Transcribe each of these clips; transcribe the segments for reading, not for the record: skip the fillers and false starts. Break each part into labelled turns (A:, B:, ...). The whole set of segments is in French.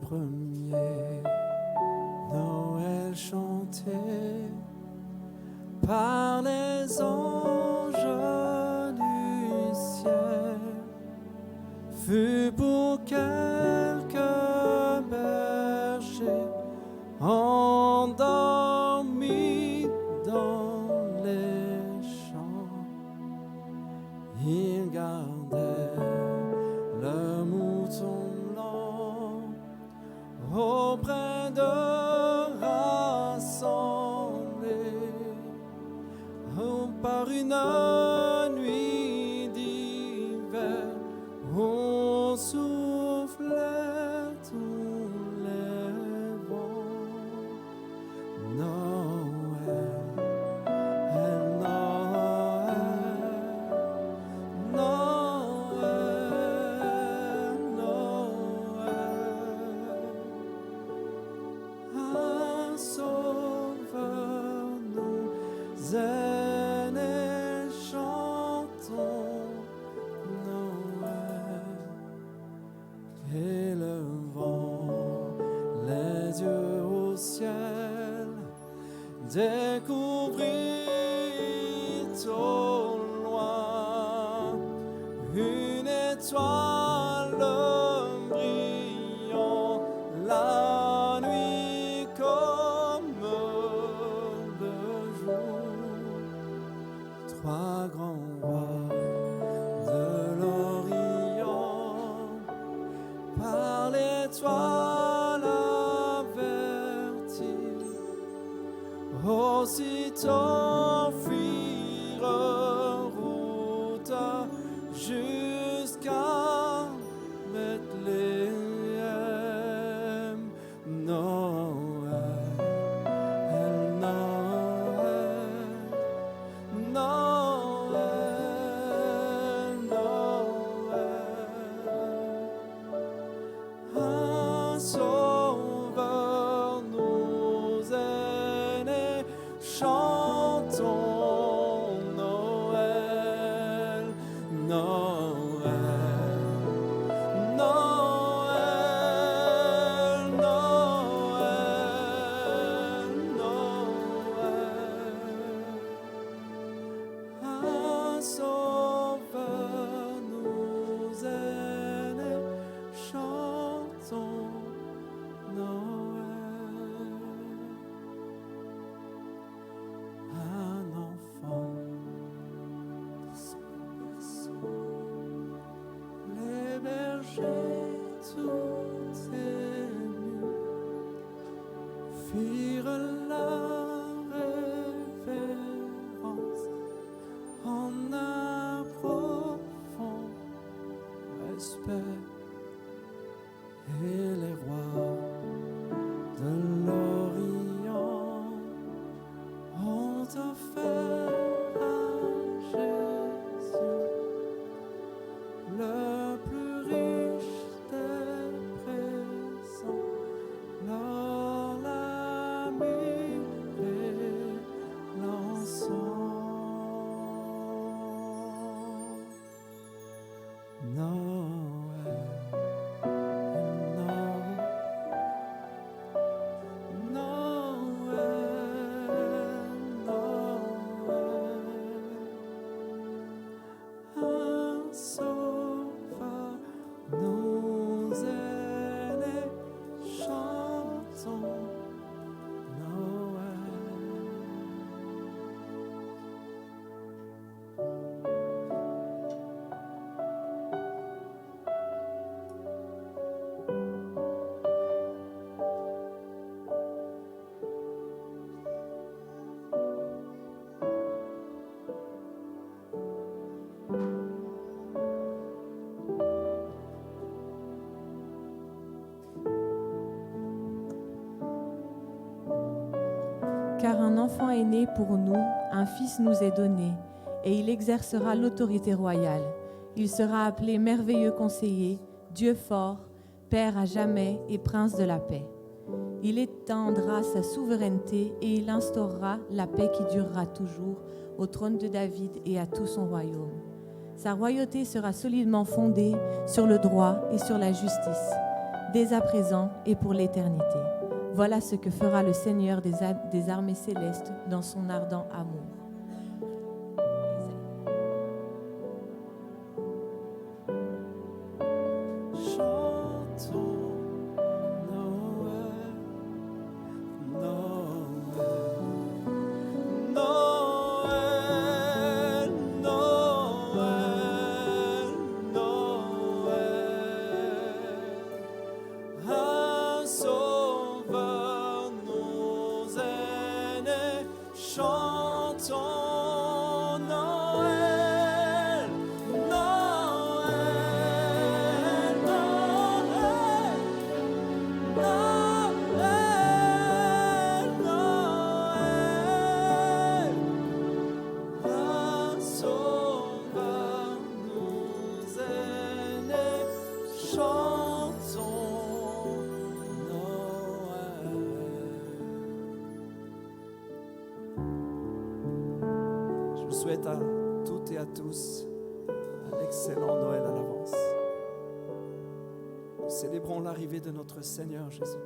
A: premier Noël chanté par les anges du ciel fut pour quelques bergers endormis dans les champs. Ils gardaient le mouton blanc auprès de rassemblés par une nuit d'hiver. On soufflait tous les vents. Noël, Noël, Noël, Noël. Un sauveur nous est né, chantons Noël. Élevant les yeux au ciel, découvrit au loin une étoile brillant la nuit comme le jour. Trois grands rois de l'Orient par l'étoile avertie, aussitôt firent route jusqu'à Bethléem. Noël, Noël, Noël, Noël. Un sauveur nous est né, chantons Noël, Noël, Noël, Noël, Noël. Un sauveur nous est né, chantons Noël. Un enfant les bergers tout émus firent la révérence en un profond respect, et les rois de l'Orient ont offert à Jésus le plus riche des présents, l'or, la myrrhe et l'encens. Noël, Noël, Noël. Un sauveur nous est né, chantons Noël.
B: Car un enfant est né pour nous, un fils nous est donné, et il exercera l'autorité royale. Il sera appelé merveilleux conseiller, Dieu fort, Père à jamais et Prince de la paix. Il étendra sa souveraineté et il instaurera la paix qui durera toujours au trône de David et à tout son royaume. Sa royauté sera solidement fondée sur le droit et sur la justice. dès à présent et pour l'éternité. Voilà ce que fera le Seigneur des armées célestes dans son ardent amour.
A: Chantons Noël, Noël, Noël, Noël, Noël. Un sauveur nous est né. Chantons Noël, Noël, Noël, Noël, Noël. Un sauveur nous est né. Chantons Noël. Je vous souhaite à toutes et à tous un excellent Noël à l'avance. Nous célébrons l'arrivée de notre Seigneur Jésus.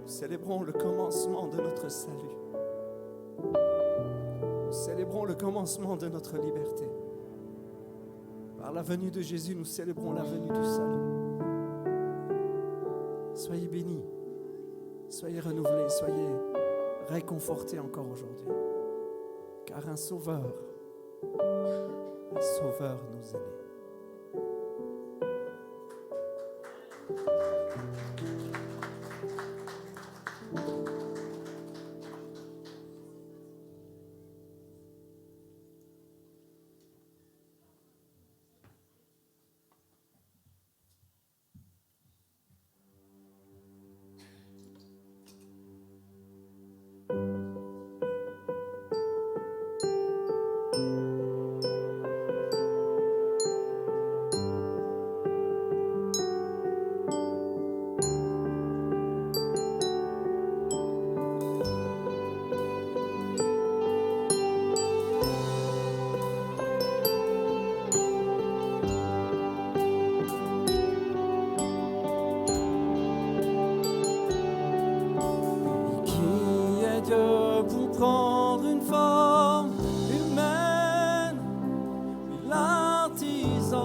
A: Nous célébrons le commencement de notre salut. Nous célébrons le commencement de notre liberté. Par la venue de Jésus, nous célébrons la venue du salut. Soyez bénis, soyez renouvelés, soyez réconfortés encore aujourd'hui. Car un sauveur nous est né. Qui est Dieu pour prendre une forme humaine? Puis l'artisan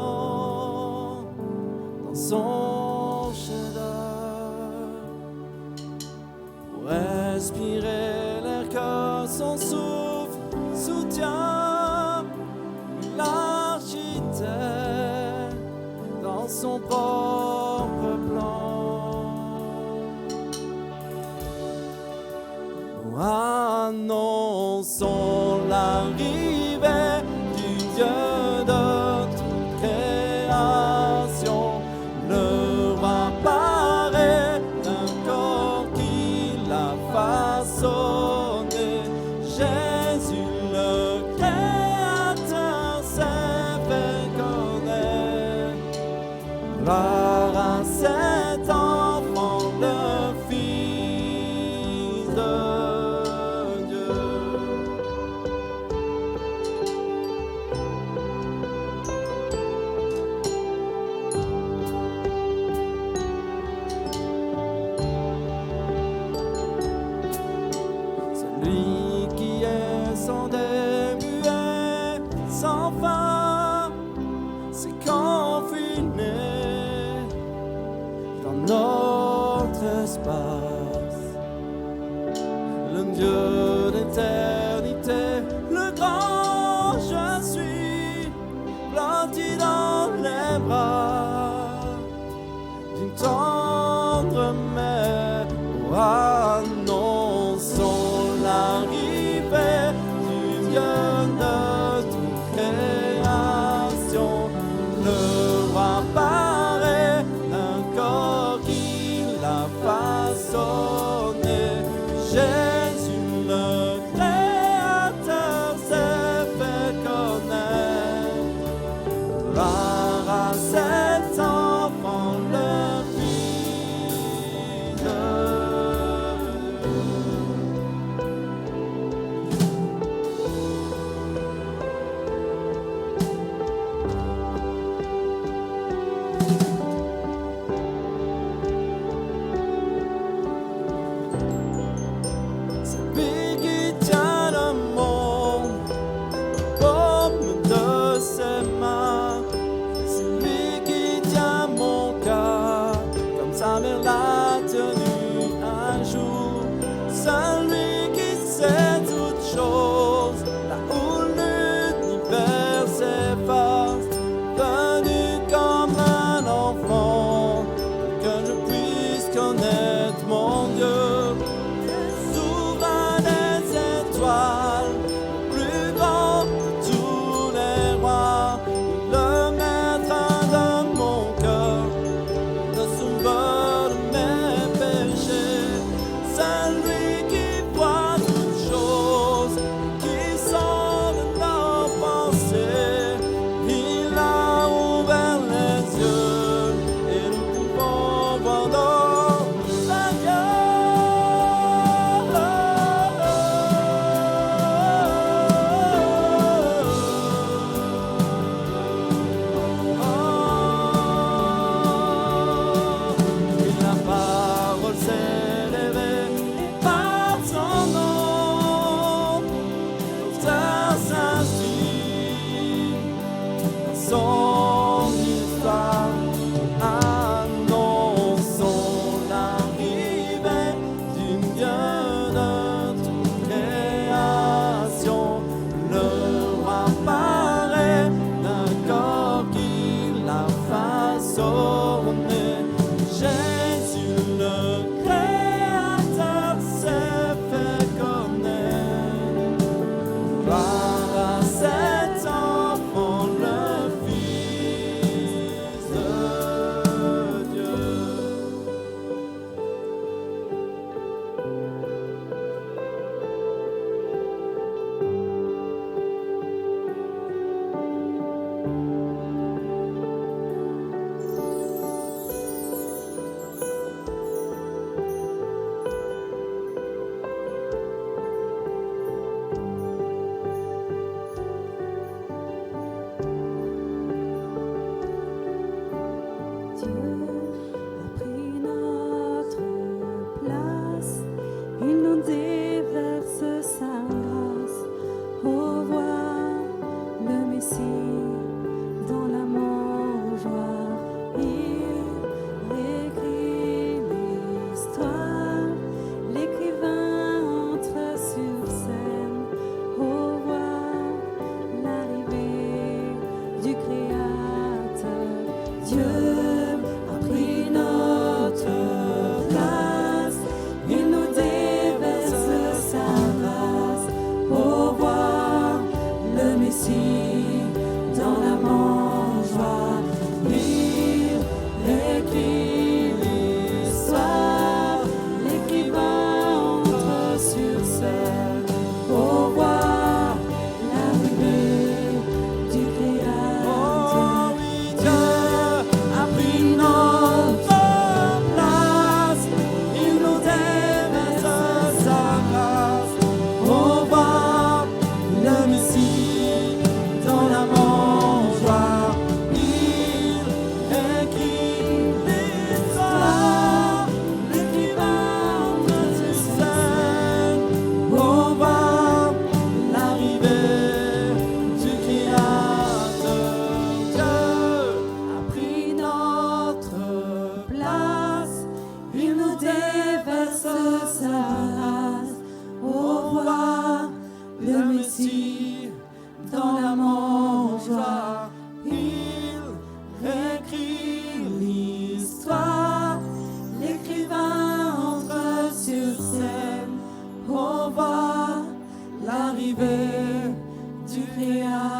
A: dans son chef-d'œuvre pour respirer l'air que son souffle soutient. Puis l'architecte dans son propre plan. Nous annonçons l'arrivée du Dieu de toute création. Le roi paraît d'un corps qu'il a façonné. Jésus le Créateur s'est fait connaître. Gloire à cet enfant, le Fils de Dieu. Celui qui est sans début et sans fin s'est confiné dans notre espace. Le Dieu d'éternité, le grand je suis, blotti dans les bras d'une tendre mère. Oh, annonçons l'arrivée du Dieu de toute création. Le roi paraît d'un corps qu'il a façonné. Jésus le Créateur c'est toute chose, là où l'univers s'efface, venu comme un enfant, pour que je puisse connaître mon Dieu, souverain des étoiles, le plus grand de tous les rois, le maître de mon cœur, le sauveur de mes péchés, celui qui voit toutes choses, qui sort de nos pensées. Il a ouvert les yeux et nous pouvons voir notre Et la parole s'est révélée par son nom, l'auteur s'inscrit dans son histoire, annonçons l'arrivée du Dieu de toute création. Le roi paraît d'un corps qu'il a façonné. Jésus le Créateur s'est fait connaître. Gloire à cet enfant, le Fils de Dieu.
C: Dieu a pris notre place, il nous déverse sa grâce. Oh, voir le Messie dans la mangeoire, il écrit l'histoire, l'écrivain entre sur scène. Oh, voir l'arrivée du Créateur. Dieu a pris notre place, il nous déverse sa grâce. Oh, voir le Messie dans la mangeoire, il écrit l'histoire, l'écrivain entre sur scène. Oh, voir l'arrivée du Créateur.
A: Oh oui, Dieu a pris notre place, il nous déverse sa grâce. Oh, voir le Messie dans la mangeoire, il écrit l'histoire, l'écrivain entre sur scène. Oh, voir l'arrivée du Créateur. Dieu a pris notre place, il nous déverse sa grâce. Oh, voir le Messie dans la mangeoire, il écrit l'histoire, l'écrivain entre sur scène. Oh, voir l'arrivée du Créateur.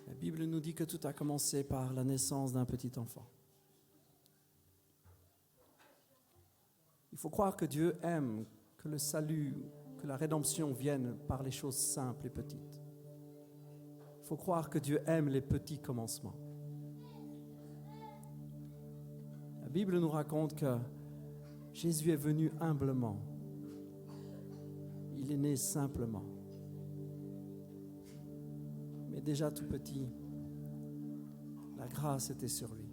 A: La Bible nous dit que tout a commencé par la naissance d'un petit enfant. Il faut croire que Dieu aime que le salut, que la rédemption vienne par les choses simples et petites. Il faut croire que Dieu aime les petits commencements. Bible nous raconte que Jésus est venu humblement. Il est né simplement. Mais déjà tout petit, la grâce était sur lui.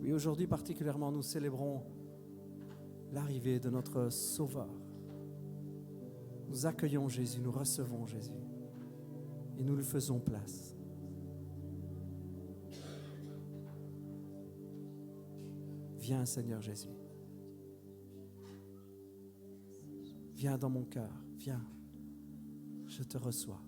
A: Oui, aujourd'hui particulièrement, nous célébrons l'arrivée de notre Sauveur. Nous accueillons Jésus, nous recevons Jésus et nous lui faisons place. Viens, Seigneur Jésus. Viens dans mon cœur, viens, je te reçois.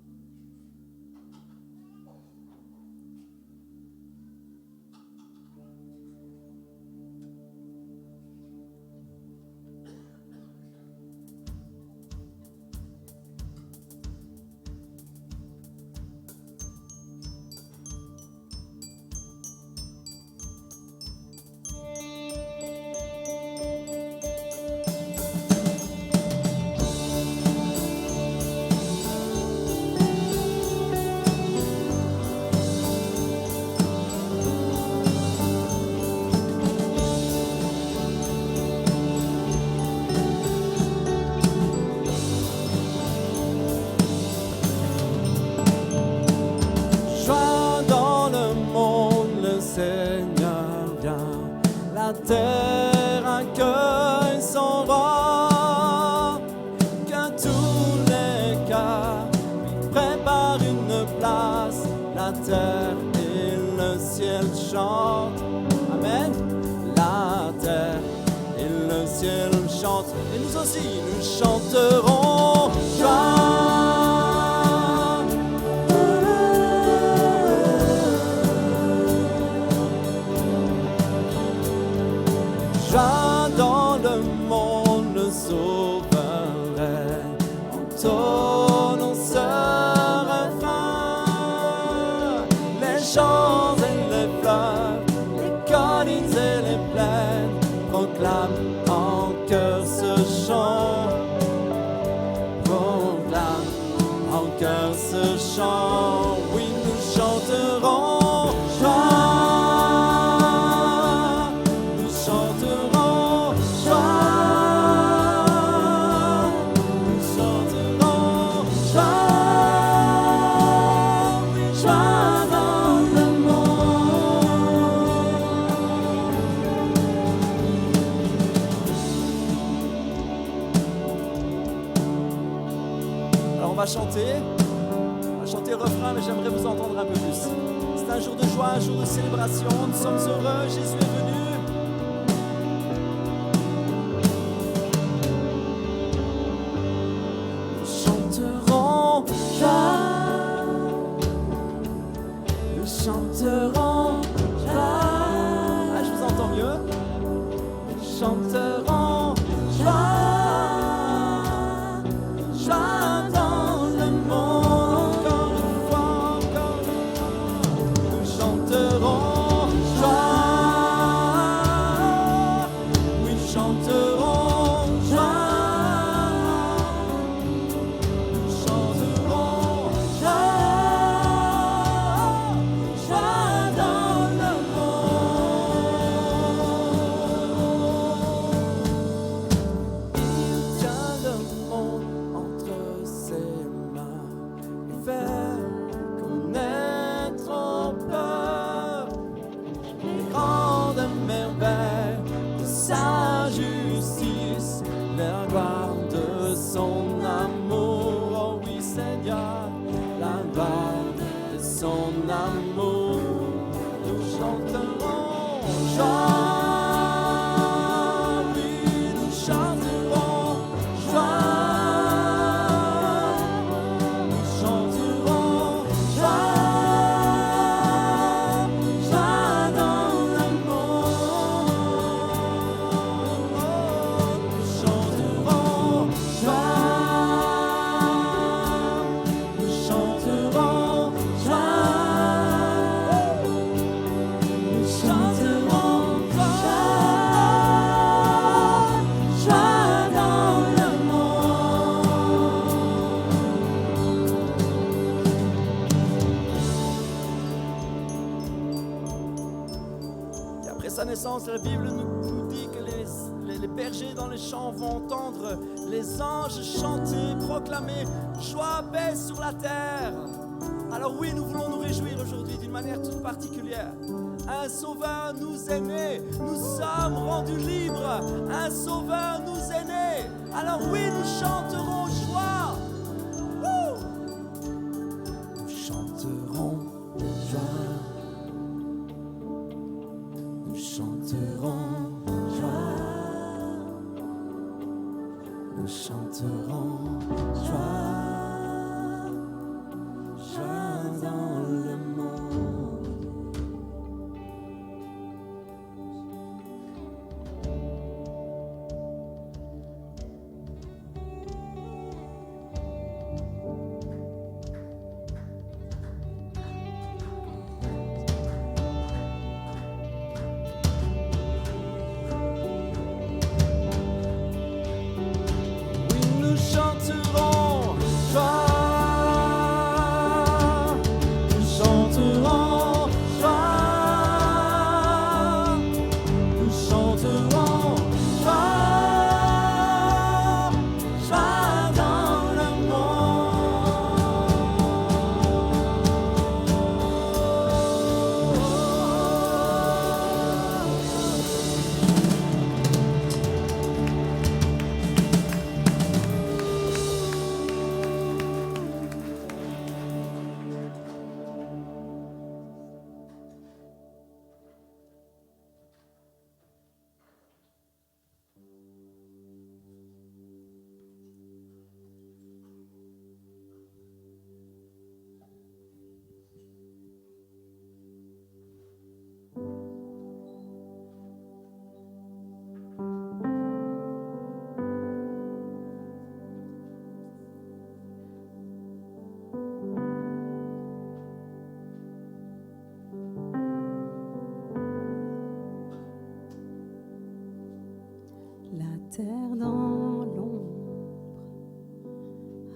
A: La terre accueille son roi, que tous les cœurs lui préparent une place. La terre et le ciel chantent, amen. La terre et le ciel chantent, et nous aussi nous chanterons joie. Joie dans le monde, le Sauveur règne, entonnons ce refrain. Les champs et les fleurs, les collines et les plaines proclament en chœur ce chant. Proclament en chœur ce chant. Oui, nous chanterons joie. On va chanter le refrain, mais j'aimerais vous entendre un peu plus. C'est un jour de joie, un jour de célébration. Nous sommes heureux, Jésus est venu. Nous chanterons joie. Nous chanterons joie. Ah, je vous entends mieux. Nous chanterons joie. Joie. sa naissance, la Bible nous dit que les bergers dans les champs vont entendre les anges chanter, proclamer joie, paix sur la terre. Alors oui, nous voulons nous réjouir aujourd'hui d'une manière toute particulière. Un sauveur nous est né, nous sommes rendus libres, un sauveur nous est né. Alors oui, nous chanterons joie. Wouh! Nous chanterons joie. Nous chanterons joie. Nous chanterons joie. Joie dans le monde. Nous chanterons joie. Nous chanterons joie. Nous chanterons joie. Joie dans le
C: La terre dans l'ombre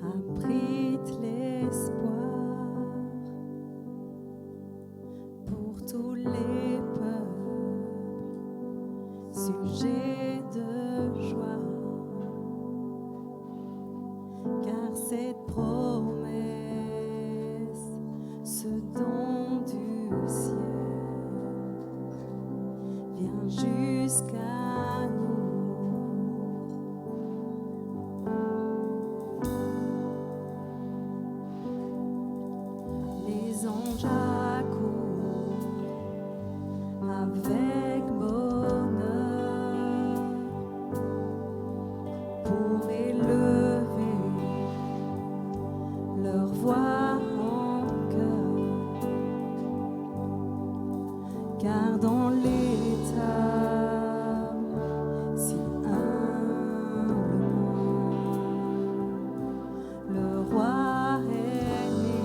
C: abrite l'espoir pour tous les peuples, sujets de joie, car cette promesse, ce don du ciel, vient jusqu'à nous. Les anges accourent avec bonheur pour élever leur voix en chœur, car dans l'état si humblement le roi est né.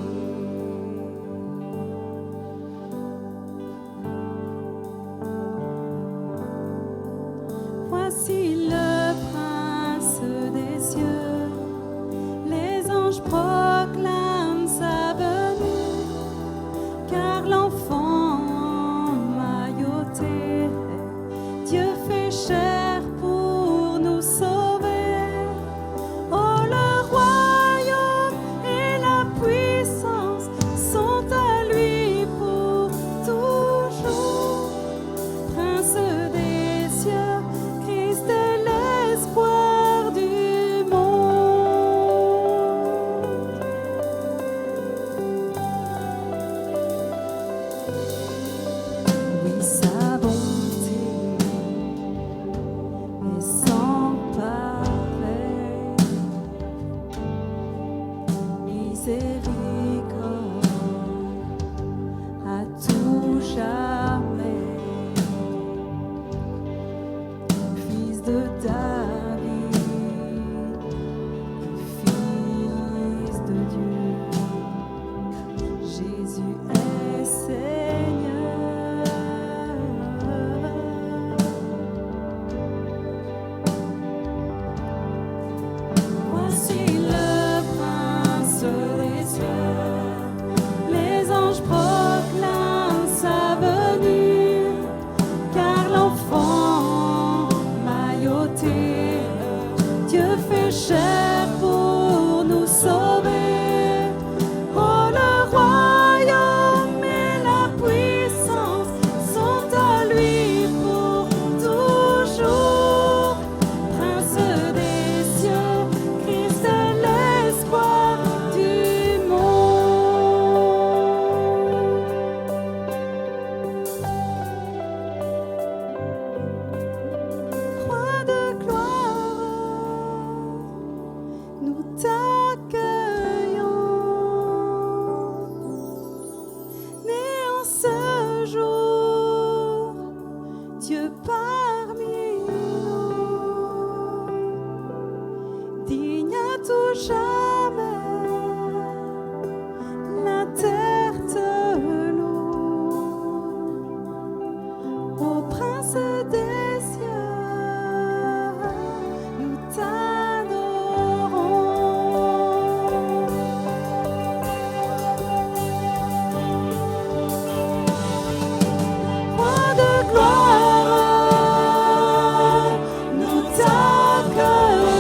C: Voici le prince des cieux, les anges proclament sa venue, car l'enfant emmailloté Dieu parmi nous, digne à tout jamais, la terre te loue, ô Prince des cieux, nous t'adorons. Roi de gloire, nous t'accueillons.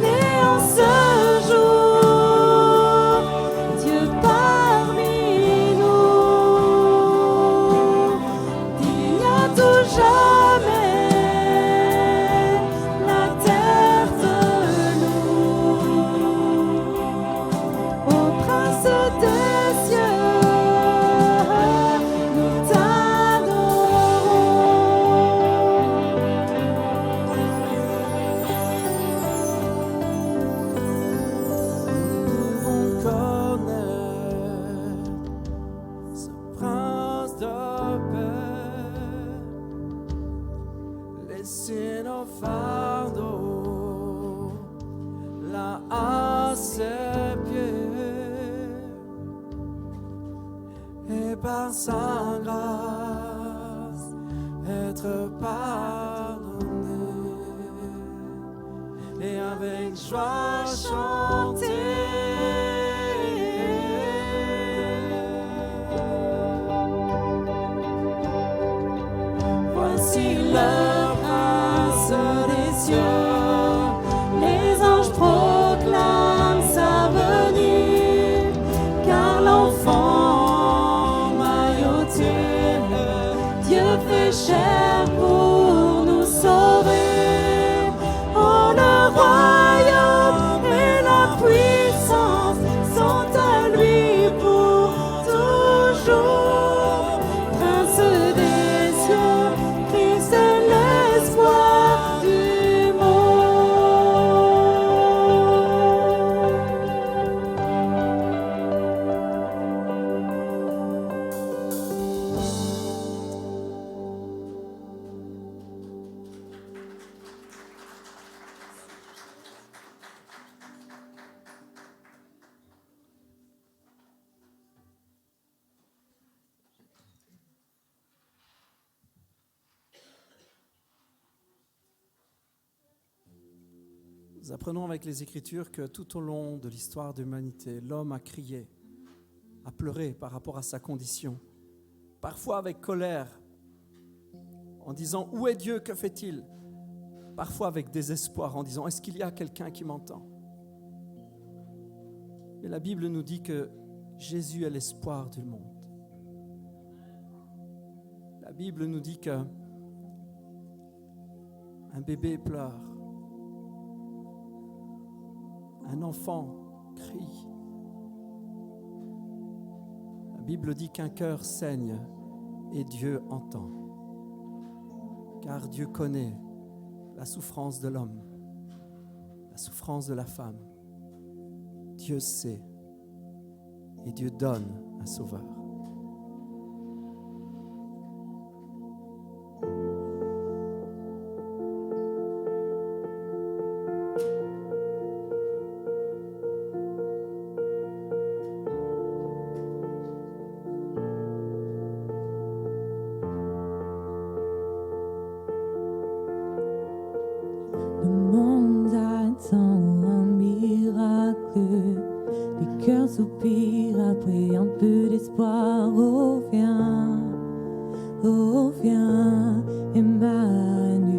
C: Né en ce jour, Dieu parmi nous, digne à tout jamais, la terre te loue, ô Prince des cieux, nous t'adorons.
A: On connaît ce prince de paix, laissez nos fardeaux là à ses pieds, et par sa grâce être pardonné, et avec joie chanter. Voici le prince des cieux, les anges proclament sa venue, car l'enfant mailloté, Dieu fait chair pour nous sauver. Oh, le royaume et la puissance sont à lui pour toujours. Prince des cieux, Christ est l'espoir du Nous apprenons avec les Écritures que tout au long de l'histoire de l'humanité, l'homme a crié, a pleuré par rapport à sa condition, parfois avec colère, en disant « Où est Dieu? Que fait-il ?» Parfois avec désespoir, en disant « Est-ce qu'il y a quelqu'un qui m'entend ?» Mais la Bible nous dit que Jésus est l'espoir du monde. La Bible nous dit que un bébé pleure, un enfant crie. La Bible dit qu'un cœur saigne et Dieu entend. Car Dieu connaît la souffrance de l'homme, la souffrance de la femme. Dieu sait et Dieu donne un sauveur.
B: Le monde attend un miracle, les cœurs soupirent après un peu d'espoir. Oh viens, Emmanuel.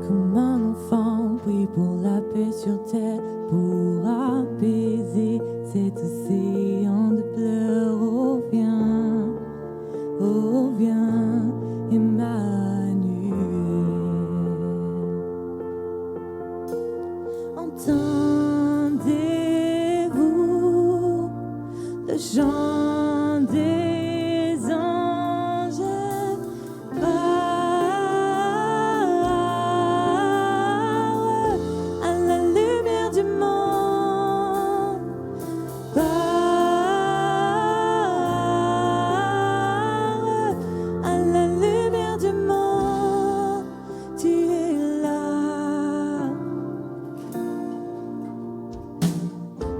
B: Comme un enfant prie pour la paix sur terre, pour apaiser cet océan de pleurs. Oh viens, Emmanuel. Entendez-vous le chant des anges? Part à la lumière du monde. Part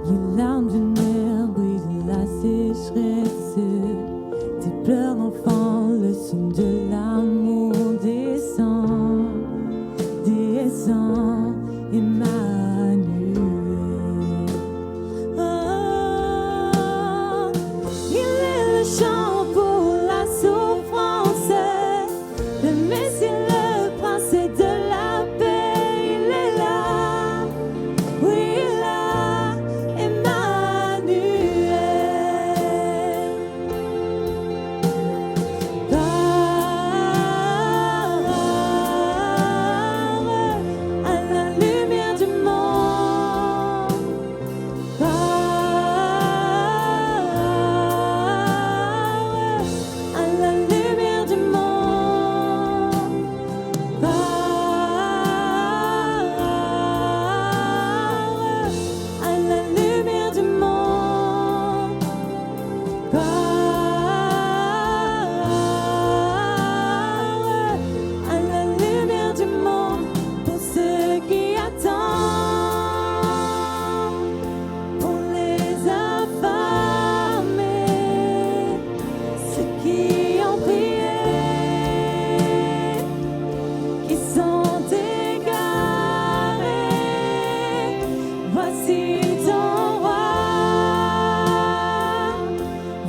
C: Les larmes d'une mère brisent la sécheresse. Tes pleurs d'enfant, le son de l'amour descend, descend, Emmanuel. Oh, il est le chant pour la souffrance, le Messie, le prince de la paix, il est là, oui, il est là, Emmanuel. À la lumière du monde, à la lumière du monde, à la lumière du monde, à la lumière du monde, pour ceux qui attendent, pour les affamés, ceux qui ont prié, qui sont égarés. Voici ton roi,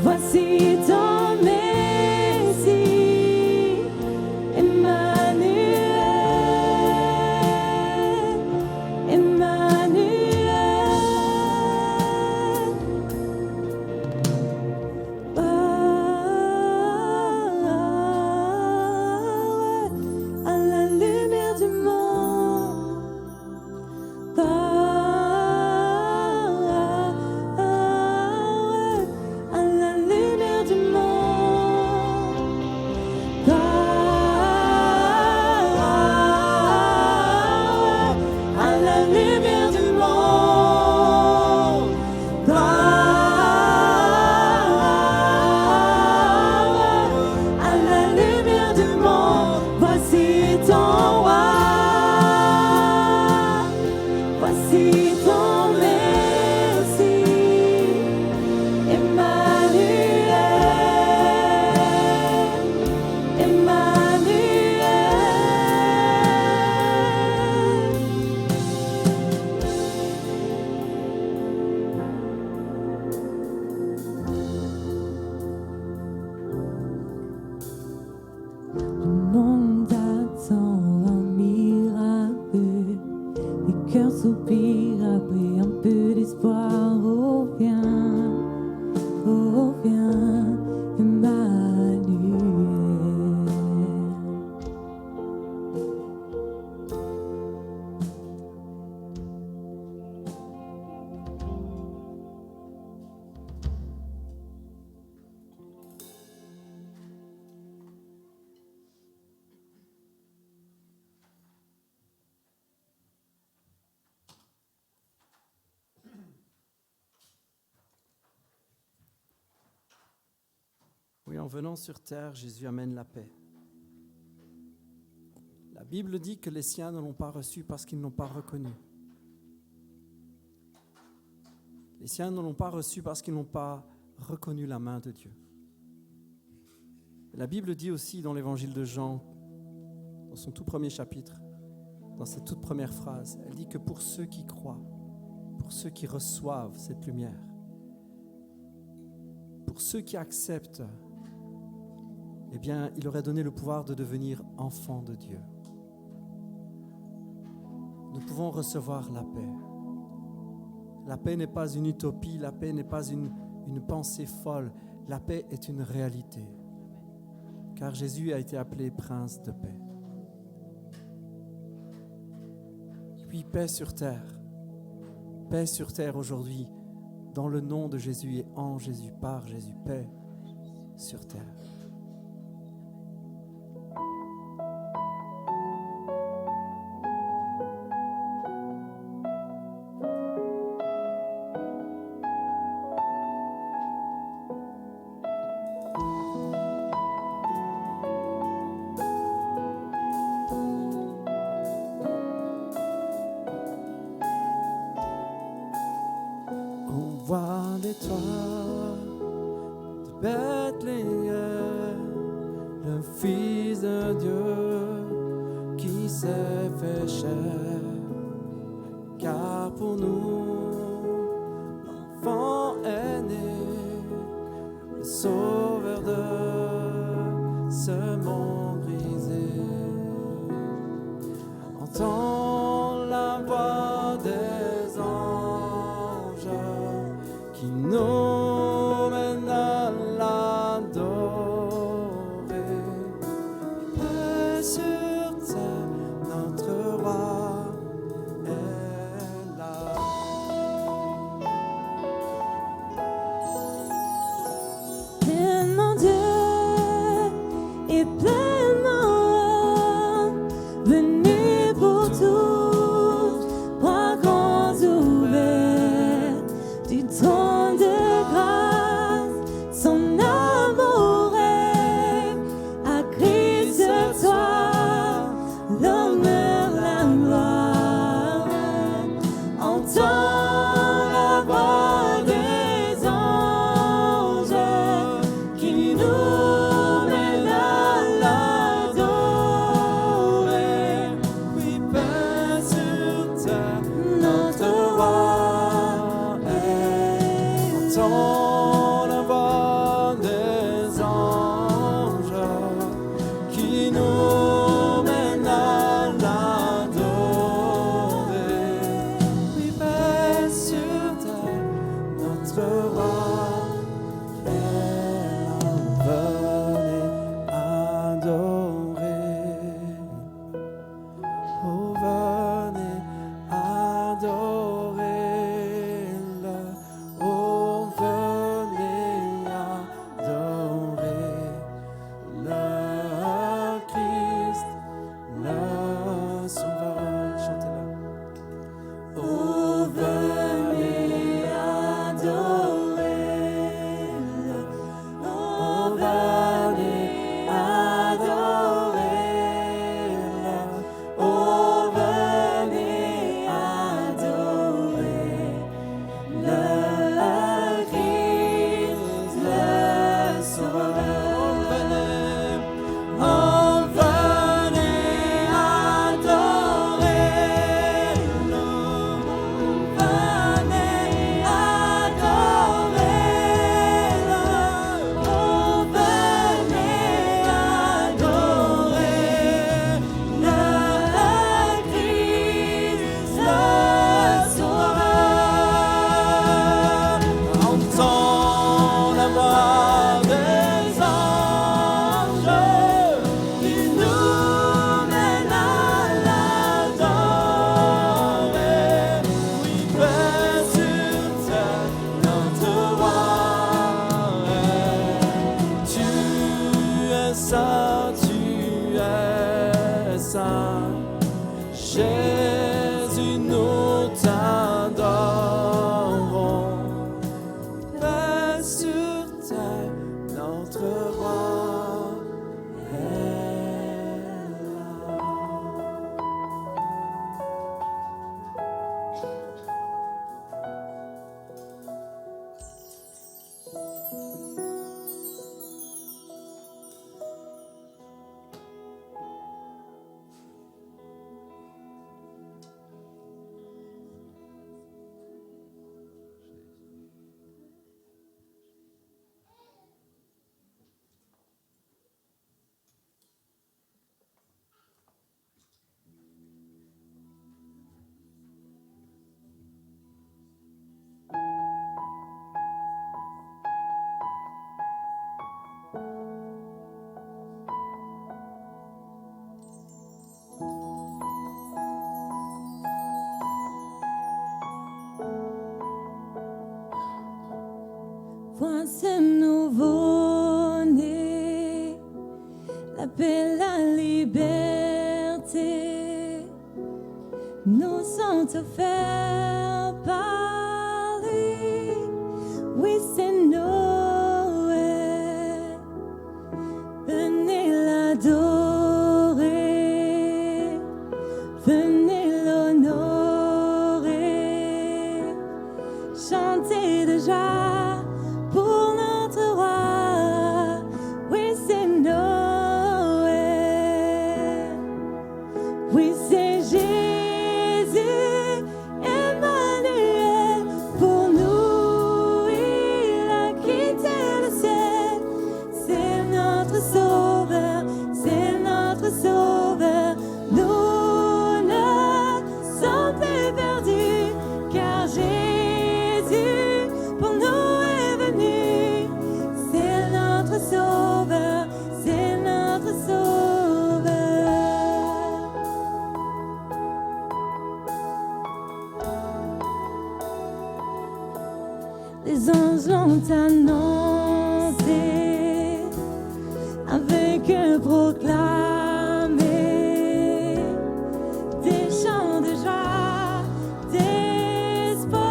C: voici ton Messie, Emmanuel, Emmanuel. À la lumière du monde, à la lumière du monde, à la lumière du monde, à la lumière du monde. Voici ton roi, voici ton Messie, Emmanuel, Emmanuel. Le monde attend un miracle, les cœurs soupirent après un peu d'espoir. Reviens, reviens, Emmanuel.
A: Oui, en venant sur terre, Jésus amène la paix. La Bible dit que les siens ne l'ont pas reçu parce qu'ils n'ont pas reconnu. Les siens ne l'ont pas reçu parce qu'ils n'ont pas reconnu la main de Dieu. La Bible dit aussi dans l'évangile de Jean, dans son tout premier chapitre, dans cette toute première phrase, elle dit que pour ceux qui croient, pour ceux qui reçoivent cette lumière, pour ceux qui acceptent, eh bien, il aurait donné le pouvoir de devenir enfants de Dieu. Nous pouvons recevoir la paix. La paix n'est pas une utopie, la paix n'est pas une pensée folle. La paix est une réalité. Car Jésus a été appelé prince de paix. Puis paix sur terre aujourd'hui, dans le nom de Jésus et en Jésus, par Jésus, paix sur terre. Voir l'étoile de Bethléem, le Fils de Dieu qui s'est fait chair. Car pour nous, l'enfant est né, le sauveur de ce monde brisé. Entends la voix des anges qui nous mènent à l'adorer. Paix sur terre, notre roi est là.
C: Pleinement Dieu et pleinement homme, venu pour tous, bras grands ouverts, du trône de grâce, son amour règne, à Christ toi, l'honneur, la gloire. Entends la voix des anges qui nous mènent à l'adorer.
A: Oui, paix sur terre,
C: Notre roi est.
A: entends la voix des anges qui nous mènent à l'adorer. Oui, paix sur terre, notre roi est là. Venez adorer. Oh, venez adorer. Oh, venez adorer le Christ, le Sauveur. Chantez-le. Oh, venez adorer. Oh, venez adorer. Oh, venez adorer le Christ, le Sauveur. Oh, venez adorer. Venez adorer. Oh, venez adorer le Christ, le Sauveur. Entends la voix des anges qui nous mènent à l'adorer. Oui, paix sur terre, notre roi est. Tu es saint, tu es saint. Jésus, nous t'adorons. Paix sur terre, notre roi est là.
C: Vois ce nouveau-né, la paix, la liberté nous sont offerts par lui. Oui, c'est Noël. Venez l'adorer, venez l'honorer, chantez chanter de joie pour notre roi. Oui, c'est Noël. Oui, c'est Jésus, Emmanuel. Pour nous, il a quitté le ciel. C'est notre sauveur, c'est notre sauveur. Nous ne sommes plus perdus, car Jésus pour nous est venu. C'est notre sauveur, c'est notre sauveur. Les anges l'ont annoncé avec un proclamé des chants de joie, d'espoir.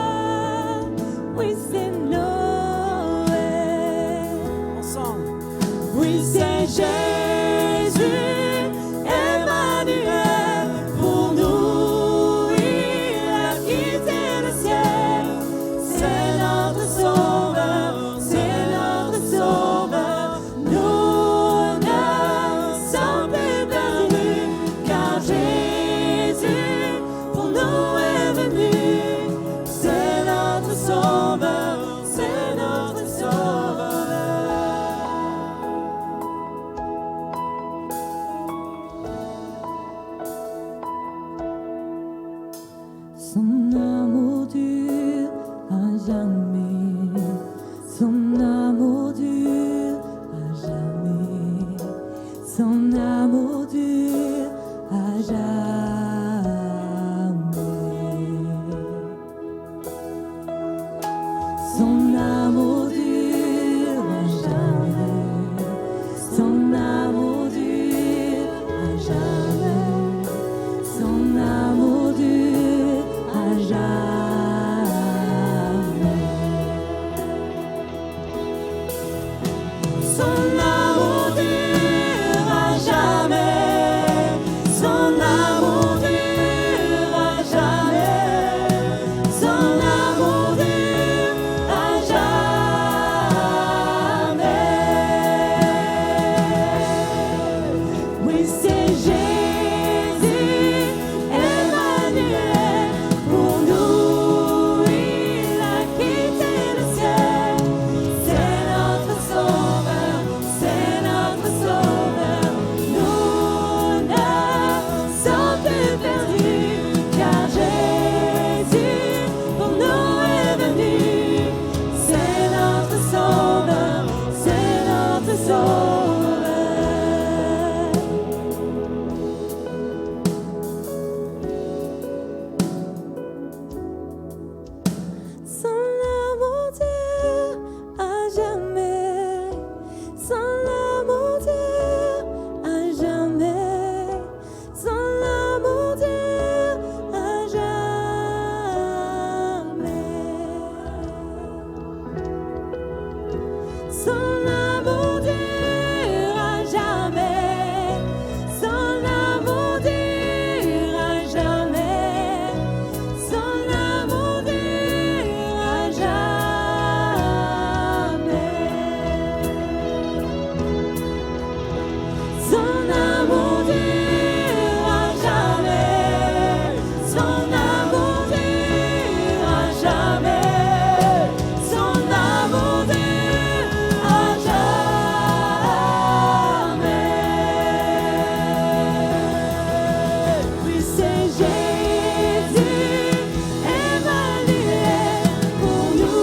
C: Oui, c'est Noël.
A: Ensemble.
C: Oui, c'est Jésus, Emmanuel. Pour nous, il a quitté le ciel. C'est notre sauveur, c'est notre sauveur. Nous ne sommes plus perdus, car Jésus pour nous est venu. C'est notre sauveur, c'est notre sauveur. Son amour dure à jamais, son amour dure à jamais, son amour dure à jamais. Son amour dure à jamais, son amour dure à jamais, son amour dure à jamais. Son amour dure à jamais, son amour dure à jamais, son amour dure à jamais. Oui, c'est Jésus, Emmanuel. Pour nous, il a quitté le ciel. C'est notre sauveur, c'est notre sauveur. Nous ne sommes plus perdus, car Jésus pour nous est venu. C'est notre sauveur, c'est notre sauveur. Son amour dure à jamais, son amour dure à jamais, son amour dure à jamais. Son amour dure à jamais, son amour dure à jamais, son amour dure à jamais. Son amour dure à jamais, son amour dure à jamais, son amour dure à jamais. Oui, c'est Jésus, Emmanuel. Pour nous,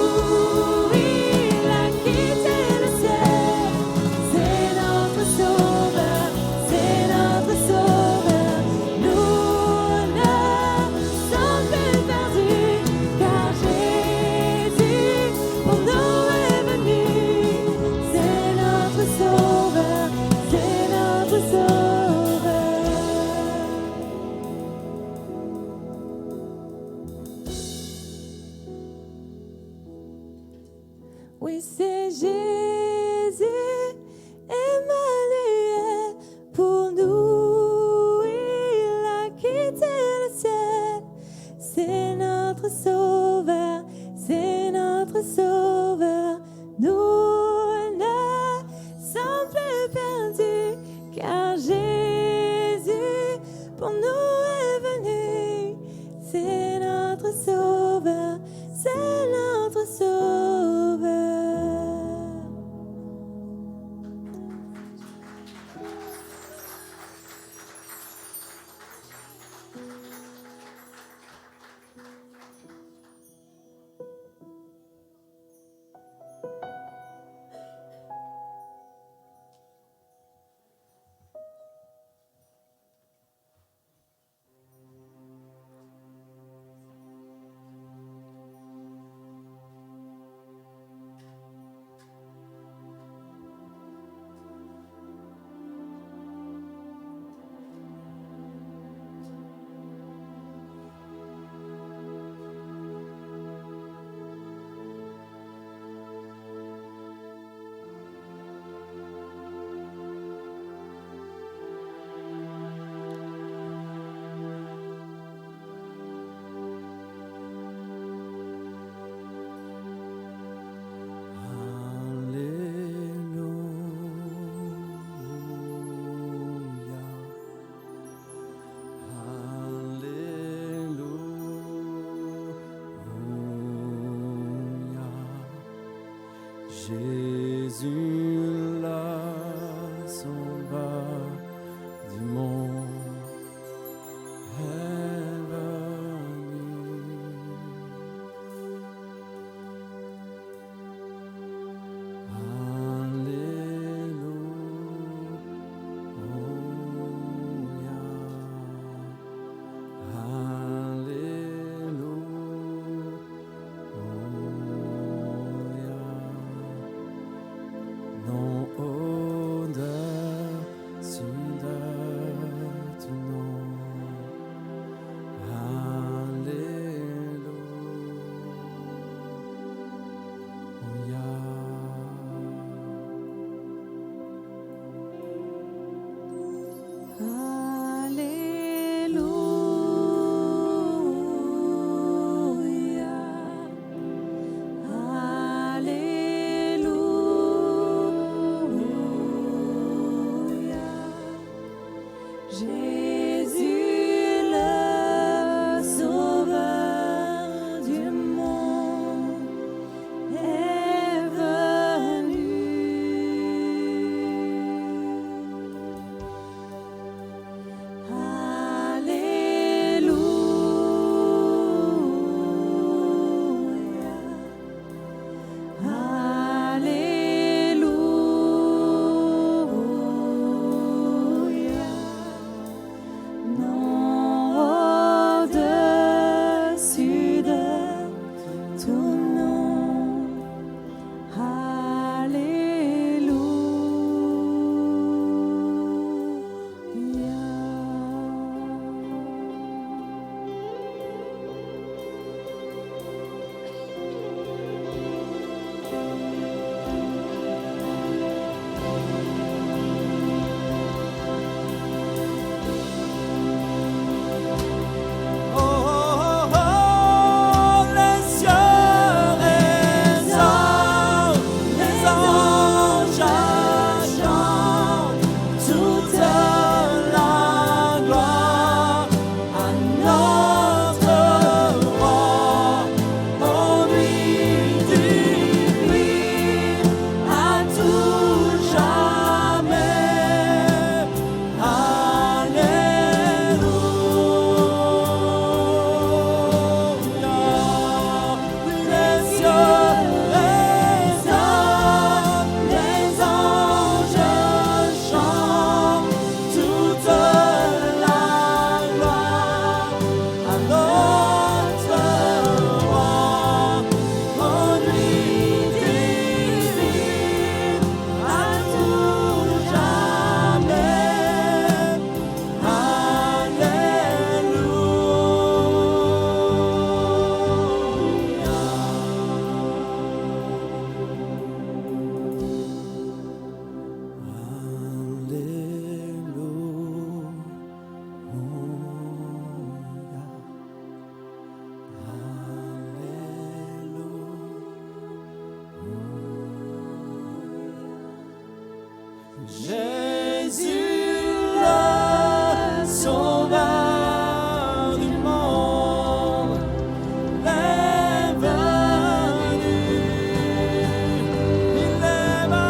C: il a quitté le ciel. C'est notre sauveur, c'est notre sauveur. Nous ne sommes plus perdus, car Jésus pour nous est venu. C'est notre sauveur, c'est notre sauveur. Oui, c'est Jésus, Emmanuel. Pour nous, il a quitté le ciel. C'est notre sauveur, c'est notre notre Sauveur. Nous ne sommes plus perdus, car Jésus pour nous est venu. C'est notre Sauveur, c'est notre Sauveur.
A: Jésus la sauveur du monde est venu. Alléluia. Jésus, le Sauveur du monde, est venu. Il est venu.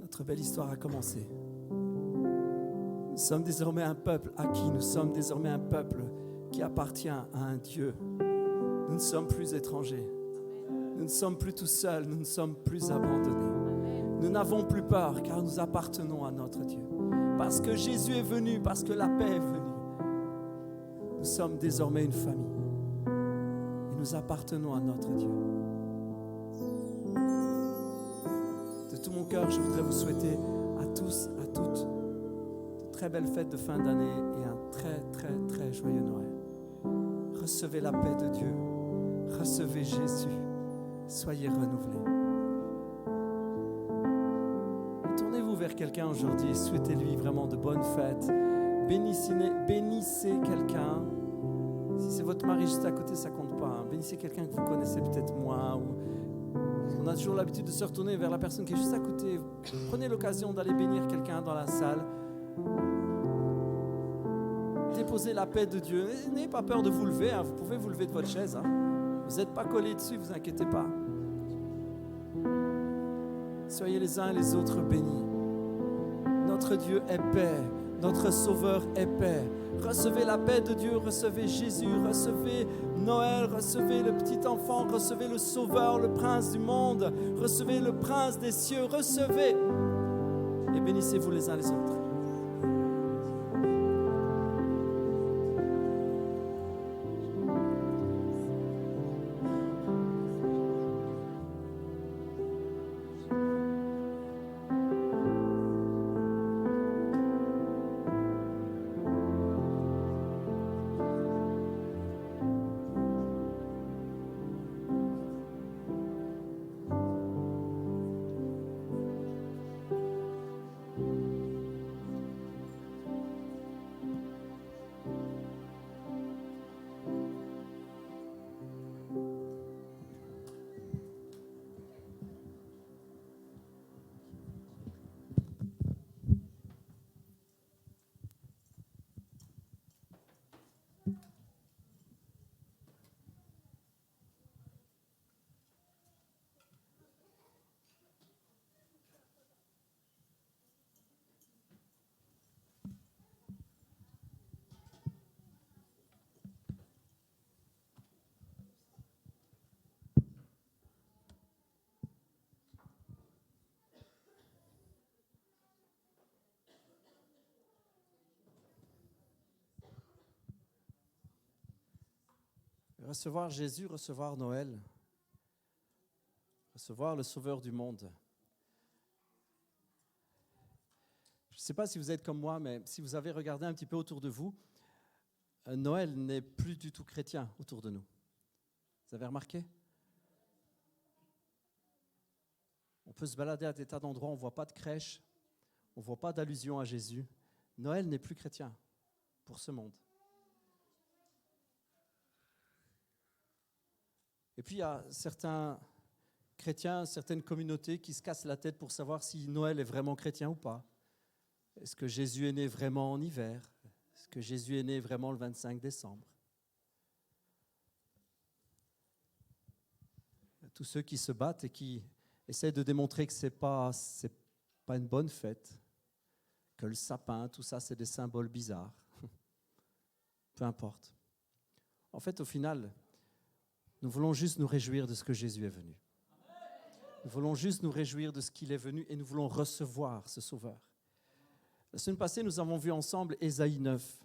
A: Notre belle histoire a commencé. Nous sommes désormais un peuple acquis, nous sommes désormais un peuple qui appartient à un Dieu. Nous ne sommes plus étrangers, nous ne sommes plus tout seuls, nous ne sommes plus abandonnés. Nous n'avons plus peur car nous appartenons à notre Dieu. Parce que Jésus est venu, parce que la paix est venue, nous sommes désormais une famille et nous appartenons à notre Dieu. De tout mon cœur, je voudrais vous souhaiter à tous, à toutes, de très belles fêtes de fin d'année et un très, très, très joyeux Noël. Recevez la paix de Dieu, recevez Jésus, soyez renouvelés. Tournez-vous vers quelqu'un aujourd'hui et souhaitez-lui vraiment de bonnes fêtes. Bénissez quelqu'un. Si c'est votre mari juste à côté, ça ne compte pas. Hein. Bénissez quelqu'un que vous connaissez peut-être moins. On a toujours l'habitude de se retourner vers la personne qui est juste à côté. Prenez l'occasion d'aller bénir quelqu'un dans la salle. Déposez la paix de Dieu. N'ayez pas peur de vous lever. Hein. Vous pouvez vous lever de votre chaise. Hein. Vous n'êtes pas collés dessus, ne vous inquiétez pas. Soyez les uns et les autres bénis. Notre Dieu est paix. Notre Sauveur est paix. Recevez la paix de Dieu, recevez Jésus, recevez Noël, recevez le petit enfant, recevez le Sauveur, le Prince du monde, recevez le Prince des cieux, recevez et bénissez-vous les uns les autres. Recevoir Jésus, recevoir Noël, recevoir le Sauveur du monde. Je ne sais pas si vous êtes comme moi, mais si vous avez regardé un petit peu autour de vous, Noël n'est plus du tout chrétien autour de nous. Vous avez remarqué ? On peut se balader à des tas d'endroits, on ne voit pas de crèche, on ne voit pas d'allusion à Jésus. Noël n'est plus chrétien pour ce monde. Et puis il y a certains chrétiens, certaines communautés qui se cassent la tête pour savoir si Noël est vraiment chrétien ou pas. Est-ce que Jésus est né vraiment en hiver? Est-ce que Jésus est né vraiment le 25 décembre? Tous ceux qui se battent et qui essaient de démontrer que ce n'est pas une bonne fête, que le sapin, tout ça, c'est des symboles bizarres. Peu importe. En fait, au final, nous voulons juste nous réjouir de ce que Jésus est venu. Nous voulons juste nous réjouir de ce qu'il est venu et nous voulons recevoir ce Sauveur. La semaine passée, nous avons vu ensemble Ésaïe 9.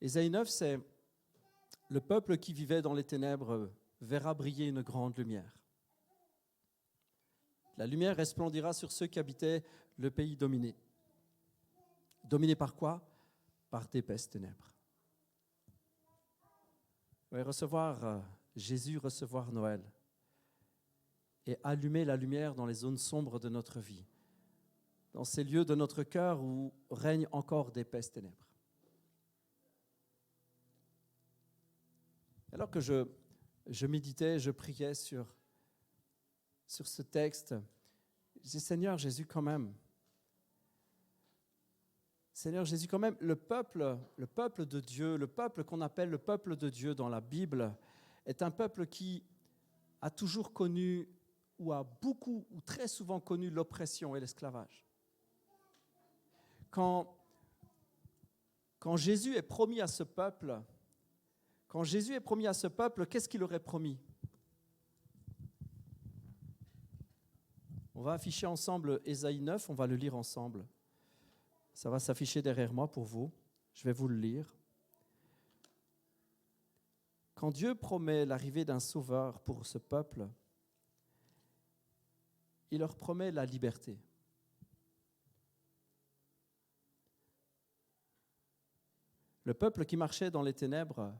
A: Ésaïe 9, c'est le peuple qui vivait dans les ténèbres verra briller une grande lumière. La lumière resplendira sur ceux qui habitaient le pays dominé. Dominé par quoi? Par d'épaisses ténèbres. Oui, recevoir Jésus, recevoir Noël et allumer la lumière dans les zones sombres de notre vie, dans ces lieux de notre cœur où règnent encore d'épaisses ténèbres. Alors que je méditais, je priais sur ce texte, je dis Seigneur Jésus quand même, le peuple de Dieu, le peuple qu'on appelle le peuple de Dieu dans la Bible, est un peuple qui a toujours connu, ou a beaucoup, ou très souvent connu l'oppression et l'esclavage. Quand Jésus est promis à ce peuple, qu'est-ce qu'il aurait promis? On va afficher ensemble Ésaïe 9, on va le lire ensemble. Ça va s'afficher derrière moi pour vous. Je vais vous le lire. Quand Dieu promet l'arrivée d'un sauveur pour ce peuple, il leur promet la liberté. Le peuple qui marchait dans les ténèbres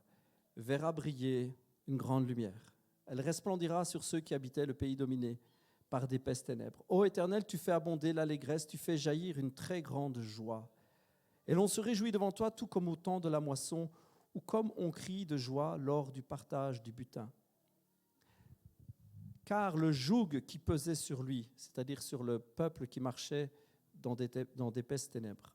A: verra briller une grande lumière. Elle resplendira sur ceux qui habitaient le pays dominé par d'épaisses ténèbres. Ô Éternel, tu fais abonder l'allégresse, tu fais jaillir une très grande joie. Et l'on se réjouit devant toi tout comme au temps de la moisson ou comme on crie de joie lors du partage du butin. Car le joug qui pesait sur lui, c'est-à-dire sur le peuple qui marchait dans d'épaisses ténèbres,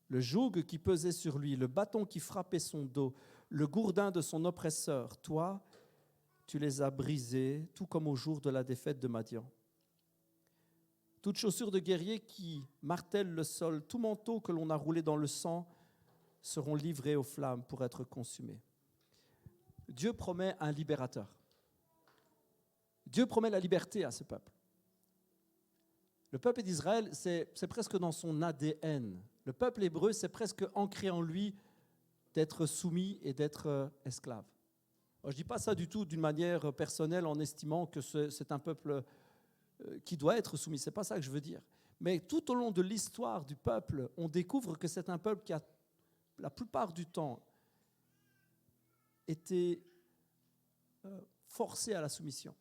A: le joug qui pesait sur lui, le bâton qui frappait son dos, le gourdin de son oppresseur, toi, tu les as brisés, tout comme au jour de la défaite de Madian. Toute chaussure de guerrier qui martèle le sol, tout manteau que l'on a roulé dans le sang seront livrés aux flammes pour être consumés. Dieu promet un libérateur. Dieu promet la liberté à ce peuple. Le peuple d'Israël, c'est presque dans son ADN. Le peuple hébreu, c'est presque ancré en lui d'être soumis et d'être esclave. Alors, je ne dis pas ça du tout d'une manière personnelle en estimant que c'est un peuple qui doit être soumis. Ce n'est pas ça que je veux dire. Mais tout au long de l'histoire du peuple, on découvre que c'est un peuple qui a, la plupart du temps, été forcé à la soumission.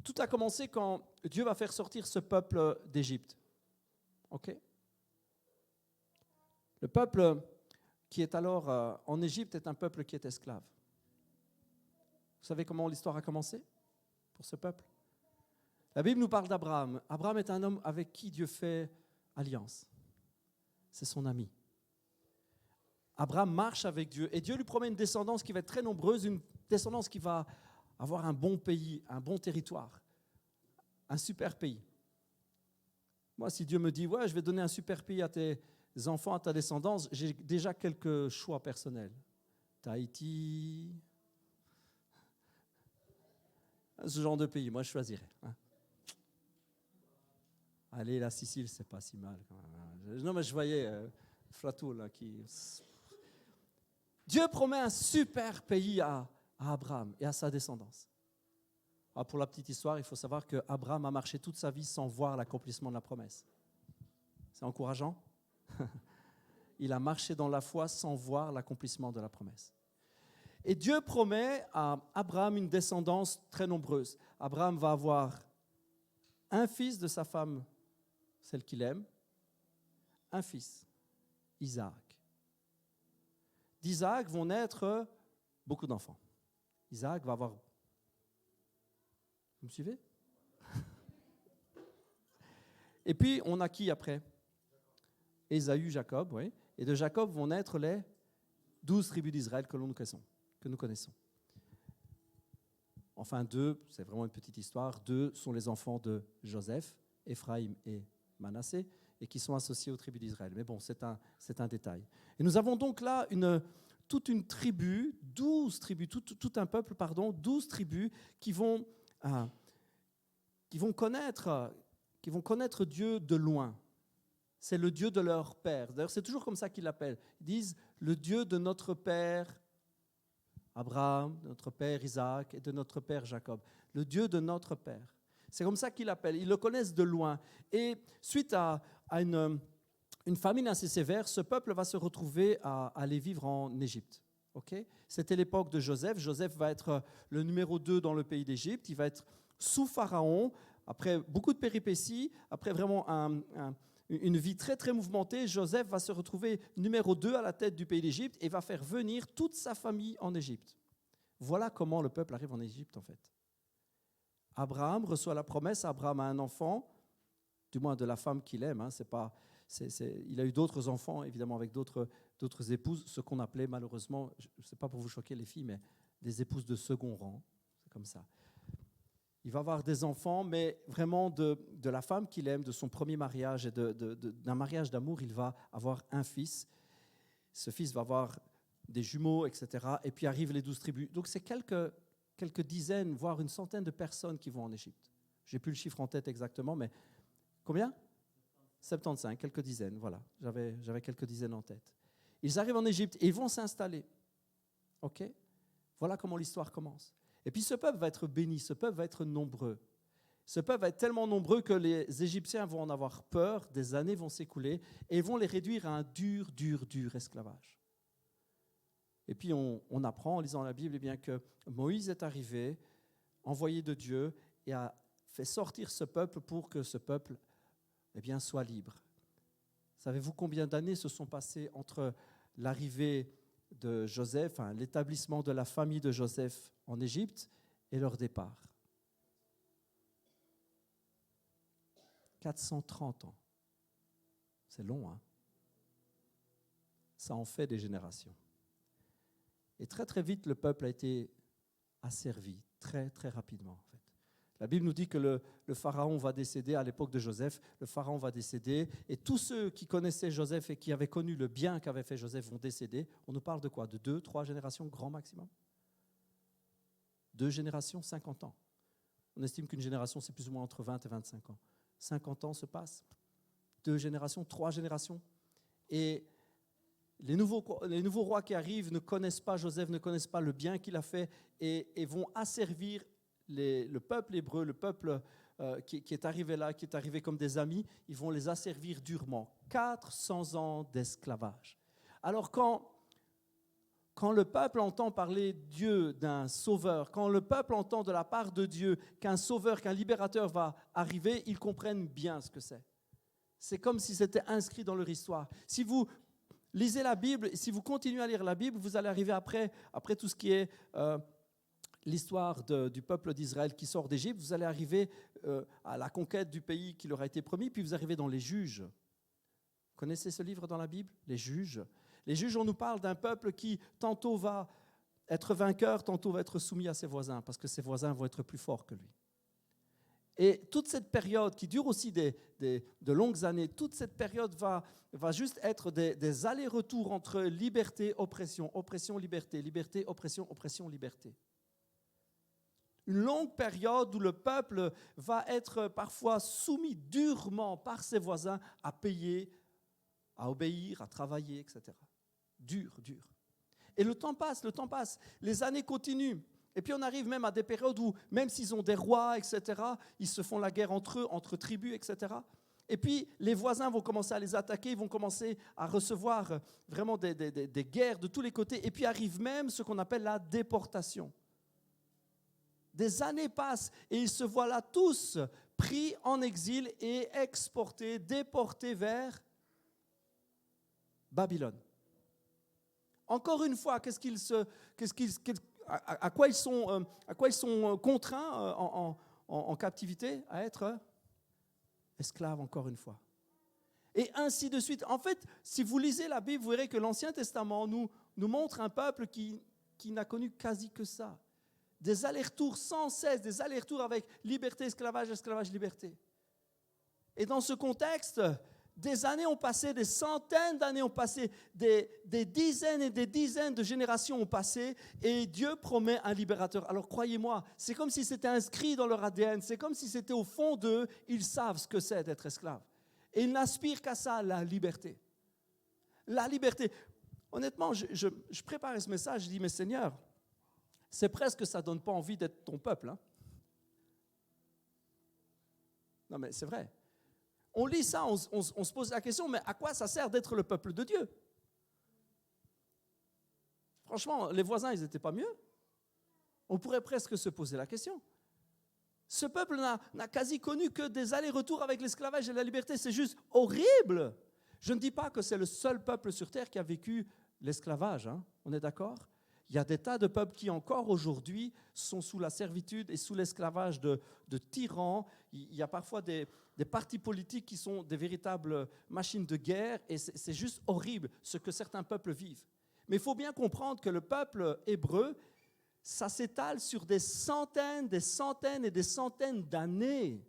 A: Tout a commencé quand Dieu va faire sortir ce peuple d'Égypte. OK? Le peuple qui est alors en Égypte est un peuple qui est esclave. Vous savez comment l'histoire a commencé pour ce peuple? La Bible nous parle d'Abraham. Abraham est un homme avec qui Dieu fait alliance. C'est son ami. Abraham marche avec Dieu et Dieu lui promet une descendance qui va être très nombreuse, une descendance qui va avoir un bon pays, un bon territoire, un super pays. Moi, si Dieu me dit, ouais, je vais donner un super pays à tes enfants, à ta descendance, j'ai déjà quelques choix personnels. Tahiti, ce genre de pays, moi je choisirais. Allez, la Sicile, c'est pas si mal quand même. Non, mais je voyais Flatou là qui... Dieu promet un super pays à Abraham et à sa descendance. Alors pour la petite histoire, il faut savoir qu'Abraham a marché toute sa vie sans voir l'accomplissement de la promesse. C'est encourageant. Il a marché dans la foi sans voir l'accomplissement de la promesse. Et Dieu promet à Abraham une descendance très nombreuse. Abraham va avoir un fils de sa femme, celle qu'il aime, un fils, Isaac. D'Isaac vont naître beaucoup d'enfants. Isaac va avoir... Vous me suivez? Et puis, on a qui après? Ésaü, Jacob, oui. Et de Jacob vont naître les 12 tribus d'Israël que nous connaissons. Enfin, 2, c'est vraiment une petite histoire, 2 sont les enfants de Joseph, Éphraïm et Manassé, et qui sont associés aux tribus d'Israël. Mais bon, c'est un détail. Et nous avons donc là toute une tribu, 12 tribus, tout un peuple, 12 tribus qui vont connaître Dieu de loin. C'est le Dieu de leur père. D'ailleurs, c'est toujours comme ça qu'ils l'appellent. Ils disent le Dieu de notre père Abraham, de notre père Isaac et de notre père Jacob. Le Dieu de notre père. C'est comme ça qu'ils l'appellent. Ils le connaissent de loin. Et suite à une famine assez sévère, ce peuple va se retrouver à aller vivre en Égypte. Okay? C'était l'époque de Joseph. Joseph va être le numéro 2 dans le pays d'Égypte. Il va être sous Pharaon, après beaucoup de péripéties, après vraiment une vie très très mouvementée. Joseph va se retrouver numéro 2 à la tête du pays d'Égypte et va faire venir toute sa famille en Égypte. Voilà comment le peuple arrive en Égypte en fait. Abraham reçoit la promesse, Abraham a un enfant, du moins de la femme qu'il aime. Il a eu d'autres enfants, évidemment, avec d'autres épouses, ce qu'on appelait malheureusement, je ne sais pas pour vous choquer les filles, mais des épouses de second rang. C'est comme ça. Il va avoir des enfants, mais vraiment de la femme qu'il aime, de son premier mariage et d'un mariage d'amour, il va avoir un fils. Ce fils va avoir des jumeaux, etc. Et puis arrivent les 12 tribus. Donc c'est quelques dizaines, voire une centaine de personnes qui vont en Égypte. Je n'ai plus le chiffre en tête exactement, mais combien ? 75, quelques dizaines, voilà. J'avais quelques dizaines en tête. Ils arrivent en Égypte et ils vont s'installer. OK ? Voilà comment l'histoire commence. Et puis ce peuple va être béni, ce peuple va être nombreux. Ce peuple va être tellement nombreux que les Égyptiens vont en avoir peur, des années vont s'écouler et vont les réduire à un dur esclavage. Et puis on apprend en lisant la Bible bien que Moïse est arrivé, envoyé de Dieu, et a fait sortir ce peuple pour que ce peuple soit libre. Savez-vous combien d'années se sont passées entre l'arrivée de Joseph, l'établissement de la famille de Joseph en Égypte et leur départ? 430 ans. C'est long, hein? Ça en fait des générations. Et très très vite, le peuple a été asservi, très très rapidement en fait. La Bible nous dit que le pharaon va décéder à l'époque de Joseph, le pharaon va décéder, et tous ceux qui connaissaient Joseph et qui avaient connu le bien qu'avait fait Joseph vont décéder. On nous parle de quoi? De 2-3 générations, grand maximum? 2 générations, 50 ans. On estime qu'une génération, c'est plus ou moins entre 20 et 25 ans. 50 ans se passent, 2 générations, 3 générations, et les nouveaux rois qui arrivent ne connaissent pas Joseph, ne connaissent pas le bien qu'il a fait, et vont asservir le peuple hébreu, le peuple qui est arrivé là, qui est arrivé comme des amis, ils vont les asservir durement. 400 ans d'esclavage. Alors quand le peuple entend parler Dieu d'un sauveur, quand le peuple entend de la part de Dieu qu'un sauveur, qu'un libérateur va arriver, ils comprennent bien ce que c'est. C'est comme si c'était inscrit dans leur histoire. Si vous lisez la Bible, si vous continuez à lire la Bible, vous allez arriver après tout ce qui est l'histoire du peuple d'Israël qui sort d'Égypte, vous allez arriver à la conquête du pays qui leur a été promis, puis vous arrivez dans les Juges. Vous connaissez ce livre dans la Bible? Les Juges. Les Juges, on nous parle d'un peuple qui tantôt va être vainqueur, tantôt va être soumis à ses voisins, parce que ses voisins vont être plus forts que lui. Et toute cette période, qui dure aussi de longues années, toute cette période va juste être des allers-retours entre liberté, oppression, oppression, liberté, liberté, oppression, oppression, liberté. Une longue période où le peuple va être parfois soumis durement par ses voisins à payer, à obéir, à travailler, etc. Dur. Et le temps passe, les années continuent. Et puis on arrive même à des périodes où, même s'ils ont des rois, etc., ils se font la guerre entre eux, entre tribus, etc. Et puis les voisins vont commencer à les attaquer, ils vont commencer à recevoir vraiment des guerres de tous les côtés. Et puis arrive même ce qu'on appelle la déportation. Des années passent et ils se voient là tous pris en exil et exportés, déportés vers Babylone. Encore une fois, à quoi ils sont contraints en captivité? À être esclaves, encore une fois. Et ainsi de suite. En fait, si vous lisez la Bible, vous verrez que l'Ancien Testament nous montre un peuple qui n'a connu quasi que ça. Des allers-retours sans cesse, des allers-retours avec liberté, esclavage, esclavage, liberté. Et dans ce contexte, des années ont passé, des centaines d'années ont passé, des dizaines et des dizaines de générations ont passé, et Dieu promet un libérateur. Alors croyez-moi, c'est comme si c'était inscrit dans leur ADN, c'est comme si c'était au fond d'eux, ils savent ce que c'est d'être esclave. Et ils n'aspirent qu'à ça, la liberté. La liberté. Honnêtement, je préparais ce message, je dis, mais Seigneur, c'est presque que ça ne donne pas envie d'être ton peuple. Hein? Non mais c'est vrai. On lit ça, on se pose la question, mais à quoi ça sert d'être le peuple de Dieu? Franchement, les voisins, ils n'étaient pas mieux. On pourrait presque se poser la question. Ce peuple n'a quasi connu que des allers-retours avec l'esclavage et la liberté. C'est juste horrible. Je ne dis pas que c'est le seul peuple sur terre qui a vécu l'esclavage. Hein. On est d'accord? Il y a des tas de peuples qui encore aujourd'hui sont sous la servitude et sous l'esclavage de tyrans. Il y a parfois des partis politiques qui sont des véritables machines de guerre et c'est juste horrible ce que certains peuples vivent. Mais il faut bien comprendre que le peuple hébreu, ça s'étale sur des centaines et des centaines d'années.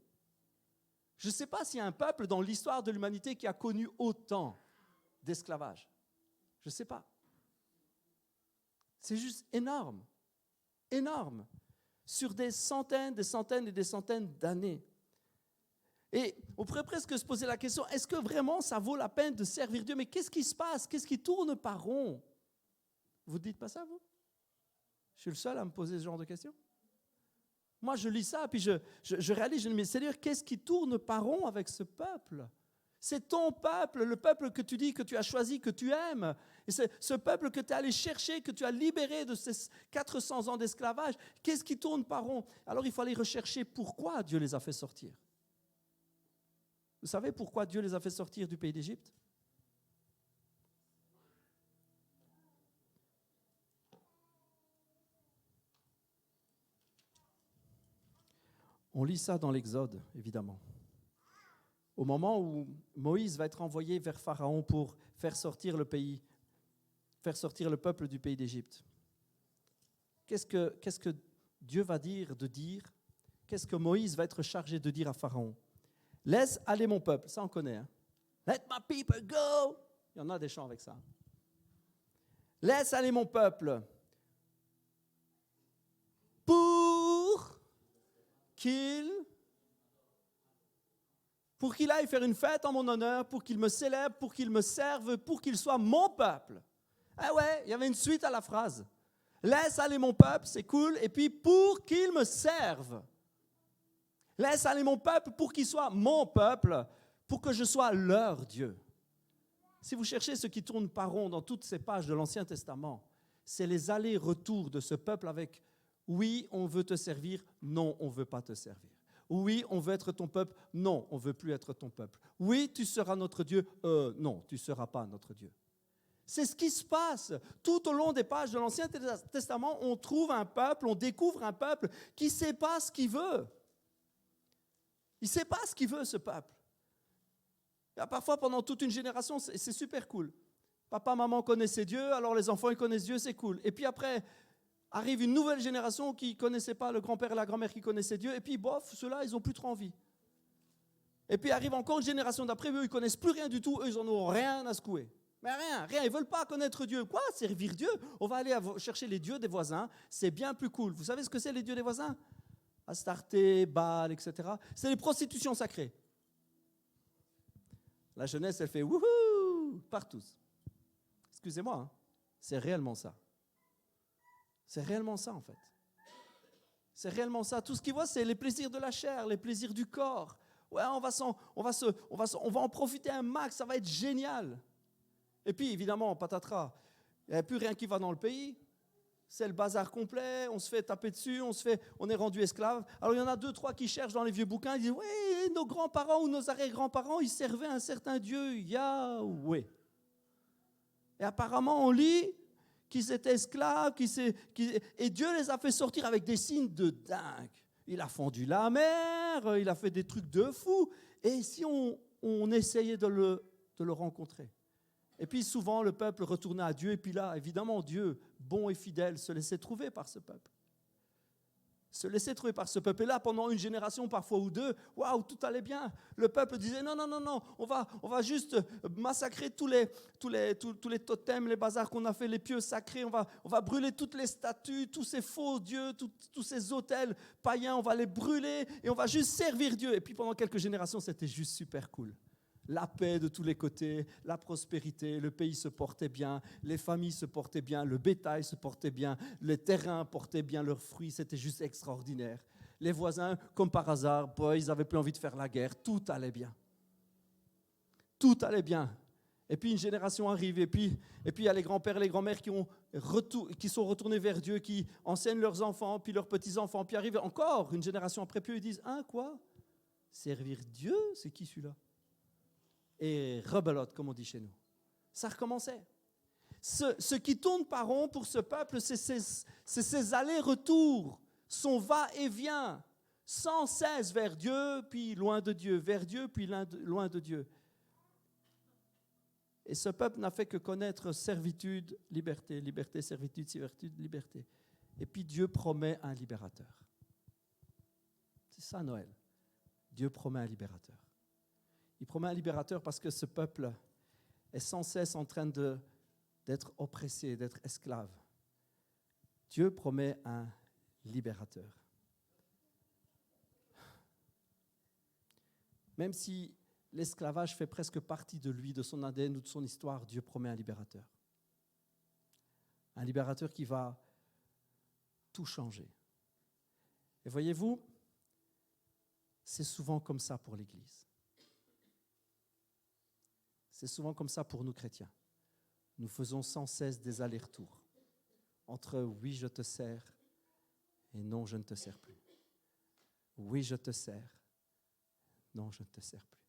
A: Je ne sais pas s'il y a un peuple dans l'histoire de l'humanité qui a connu autant d'esclavage. Je ne sais pas. C'est juste énorme, énorme, sur des centaines et des centaines d'années. Et on pourrait presque se poser la question, est-ce que vraiment ça vaut la peine de servir Dieu? Mais qu'est-ce qui se passe? Qu'est-ce qui tourne par rond? Vous ne dites pas ça, vous? Je suis le seul à me poser ce genre de questions? Moi, je lis ça, puis je réalise, je me dis, mais Seigneur, qu'est-ce qui tourne par rond avec ce peuple? C'est ton peuple, le peuple que tu dis, que tu as choisi, que tu aimes. Et c'est ce peuple que tu es allé chercher, que tu as libéré de ces 400 ans d'esclavage. Qu'est-ce qui tourne par rond? Alors il faut aller rechercher pourquoi Dieu les a fait sortir. Vous savez pourquoi Dieu les a fait sortir du pays d'Égypte? On lit ça dans l'Exode, évidemment. Au moment où Moïse va être envoyé vers Pharaon pour faire sortir le peuple du pays d'Égypte. Qu'est-ce que Dieu va dire? Qu'est-ce que Moïse va être chargé de dire à Pharaon? Laisse aller mon peuple, ça on connaît. Hein? Let my people go. Il y en a des chants avec ça. Laisse aller mon peuple pour qu'il aille faire une fête en mon honneur, pour qu'il me célèbre, pour qu'il me serve, pour qu'il soit mon peuple. Ah ouais, il y avait une suite à la phrase. Laisse aller mon peuple, c'est cool, et puis pour qu'il me serve. Laisse aller mon peuple pour qu'il soit mon peuple, pour que je sois leur Dieu. Si vous cherchez ce qui tourne par rond dans toutes ces pages de l'Ancien Testament, c'est les allers-retours de ce peuple avec « oui, on veut te servir, non, on ne veut pas te servir ». Oui, on veut être ton peuple. Non, on ne veut plus être ton peuple. Oui, tu seras notre Dieu. Non, tu ne seras pas notre Dieu. C'est ce qui se passe. Tout au long des pages de l'Ancien Testament, on trouve un peuple, on découvre un peuple qui ne sait pas ce qu'il veut. Il ne sait pas ce qu'il veut, ce peuple. Et parfois, pendant toute une génération, c'est super cool. Papa, maman connaissaient Dieu, alors les enfants ils connaissent Dieu, c'est cool. Et puis après, arrive une nouvelle génération qui ne connaissait pas, le grand-père et la grand-mère qui connaissaient Dieu, et puis bof, ceux-là, ils n'ont plus trop envie. Et puis arrive encore une génération d'après, eux, ils ne connaissent plus rien du tout, eux, ils n'en ont rien à secouer. Mais rien, ils ne veulent pas connaître Dieu. Quoi? Servir Dieu? On va aller chercher les dieux des voisins, c'est bien plus cool. Vous savez ce que c'est les dieux des voisins? Astarté, Baal, etc. C'est les prostitutions sacrées. La jeunesse, elle fait wouhou, partout. Excusez-moi, hein, c'est réellement ça. C'est réellement ça, en fait. C'est réellement ça. Tout ce qu'ils voient, c'est les plaisirs de la chair, les plaisirs du corps. Ouais, on va en profiter un max, ça va être génial. Et puis, évidemment, patatras, il n'y a plus rien qui va dans le pays. C'est le bazar complet, on se fait taper dessus, on est rendu esclave. Alors, il y en a 2, 3 qui cherchent dans les vieux bouquins, ils disent, oui, nos grands-parents ou nos arrière-grands-parents, ils servaient un certain Dieu, Yahweh. Et apparemment, on lit qui étaient esclaves, et Dieu les a fait sortir avec des signes de dingue. Il a fendu la mer, il a fait des trucs de fou. Et si on essayait de le rencontrer? Et puis souvent, le peuple retournait à Dieu. Et puis là, évidemment, Dieu, bon et fidèle, se laissait trouver par ce peuple. Se laissait trouver par ce peuple. Et là, pendant une génération, parfois ou deux, waouh, tout allait bien. Le peuple disait, non, on va juste massacrer tous les totems, les bazars qu'on a fait, les pieux sacrés. On va brûler toutes les statues, tous ces faux dieux, tous ces autels païens. On va les brûler et on va juste servir Dieu. Et puis pendant quelques générations, c'était juste super cool. La paix de tous les côtés, la prospérité, le pays se portait bien, les familles se portaient bien, le bétail se portait bien, les terrains portaient bien leurs fruits, c'était juste extraordinaire. Les voisins, comme par hasard, ils n'avaient plus envie de faire la guerre, tout allait bien. Tout allait bien. Et puis une génération arrive, et puis il y a les grands-pères et les grands-mères qui sont retournés vers Dieu, qui enseignent leurs enfants, puis leurs petits-enfants, puis arrive encore une génération après, puis ils disent, quoi? Servir Dieu, c'est qui celui-là? Et rebelote, comme on dit chez nous. Ça recommençait. Ce qui tourne par rond pour ce peuple, c'est ces allers-retours, son va-et-vient, sans cesse vers Dieu, puis loin de Dieu, vers Dieu, puis loin de Dieu. Et ce peuple n'a fait que connaître servitude, liberté, liberté, servitude, liberté. Et puis Dieu promet un libérateur. C'est ça Noël. Dieu promet un libérateur. Il promet un libérateur parce que ce peuple est sans cesse en train d'être oppressé, d'être esclave. Dieu promet un libérateur. Même si l'esclavage fait presque partie de lui, de son ADN ou de son histoire, Dieu promet un libérateur. Un libérateur qui va tout changer. Et voyez-vous, c'est souvent comme ça pour l'Église. C'est souvent comme ça pour nous chrétiens. Nous faisons sans cesse des allers-retours entre oui, je te sers et non, je ne te sers plus. Oui, je te sers, non, je ne te sers plus.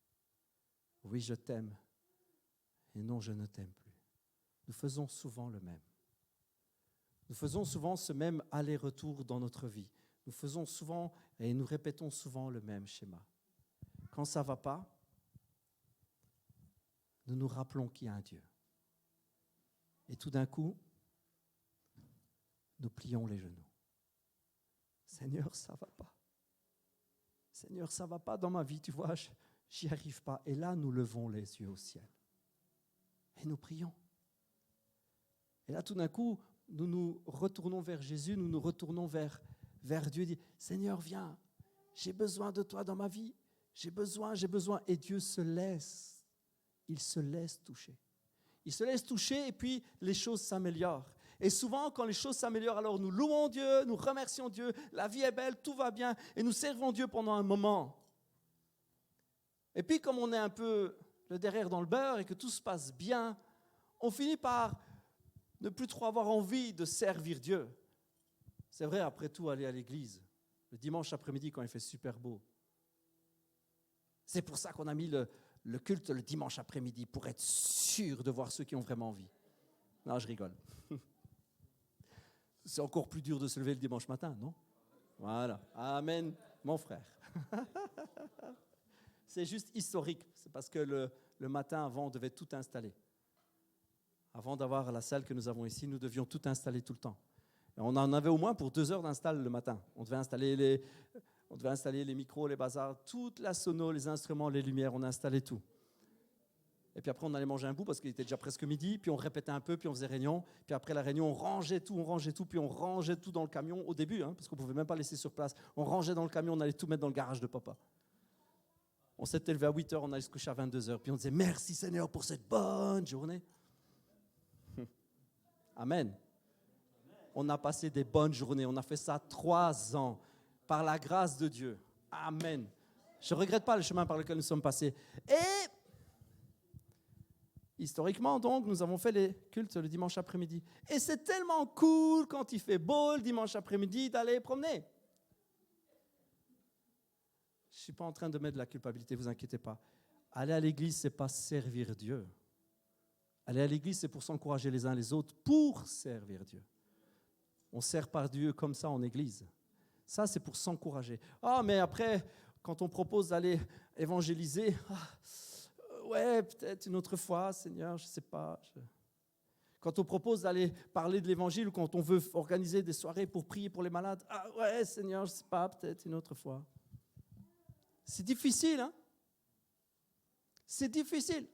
A: Oui, je t'aime et non, je ne t'aime plus. Nous faisons souvent le même. Nous faisons souvent ce même aller-retour dans notre vie. Nous faisons souvent et nous répétons souvent le même schéma. Quand ça ne va pas, nous nous rappelons qu'il y a un Dieu. Et tout d'un coup, nous plions les genoux. Seigneur, ça ne va pas. Seigneur, ça ne va pas dans ma vie, tu vois, j'y arrive pas. Et là, nous levons les yeux au ciel. Et nous prions. Et là, tout d'un coup, nous nous retournons vers Jésus, nous nous retournons vers Dieu. Dit, Seigneur, viens, j'ai besoin de toi dans ma vie. J'ai besoin. Et Dieu se laisse. Il se laisse toucher. Il se laisse toucher et puis les choses s'améliorent. Et souvent, quand les choses s'améliorent, alors nous louons Dieu, nous remercions Dieu, la vie est belle, tout va bien, et nous servons Dieu pendant un moment. Et puis, comme on est un peu le derrière dans le beurre et que tout se passe bien, on finit par ne plus trop avoir envie de servir Dieu. C'est vrai, après tout, aller à l'église, le dimanche après-midi quand il fait super beau. C'est pour ça qu'on a mis le culte le dimanche après-midi, pour être sûr de voir ceux qui ont vraiment envie. Non, je rigole. C'est encore plus dur de se lever le dimanche matin, non? Voilà. Amen, mon frère. C'est juste historique. C'est parce que le matin, avant, on devait tout installer. Avant d'avoir la salle que nous avons ici, nous devions tout installer tout le temps. Et on en avait au moins pour 2 heures d'install le matin. On devait installer les micros, les bazars, toute la sono, les instruments, les lumières, on a installé tout. Et puis après, on allait manger un bout parce qu'il était déjà presque midi, puis on répétait un peu, puis on faisait réunion. Puis après la réunion, on rangeait tout, puis on rangeait tout dans le camion au début, parce qu'on ne pouvait même pas laisser sur place. On rangeait dans le camion, on allait tout mettre dans le garage de papa. On s'était levé à 8 heures, on allait se coucher à 22 heures, puis on disait « Merci Seigneur pour cette bonne journée ». Amen. On a passé des bonnes journées, on a fait ça 3 ans, par la grâce de Dieu. Amen. Je ne regrette pas le chemin par lequel nous sommes passés. Et historiquement, donc, nous avons fait les cultes le dimanche après-midi. Et c'est tellement cool quand il fait beau le dimanche après-midi d'aller promener. Je ne suis pas en train de mettre de la culpabilité, ne vous inquiétez pas. Aller à l'église, ce n'est pas servir Dieu. Aller à l'église, c'est pour s'encourager les uns les autres, pour servir Dieu. On sert par Dieu comme ça en église. Ça, c'est pour s'encourager. Ah, mais après, quand on propose d'aller évangéliser, ouais, peut-être une autre fois, Seigneur, je ne sais pas. Quand on propose d'aller parler de l'évangile ou quand on veut organiser des soirées pour prier pour les malades, ah ouais, Seigneur, je ne sais pas, peut-être une autre fois. C'est difficile, hein? C'est difficile.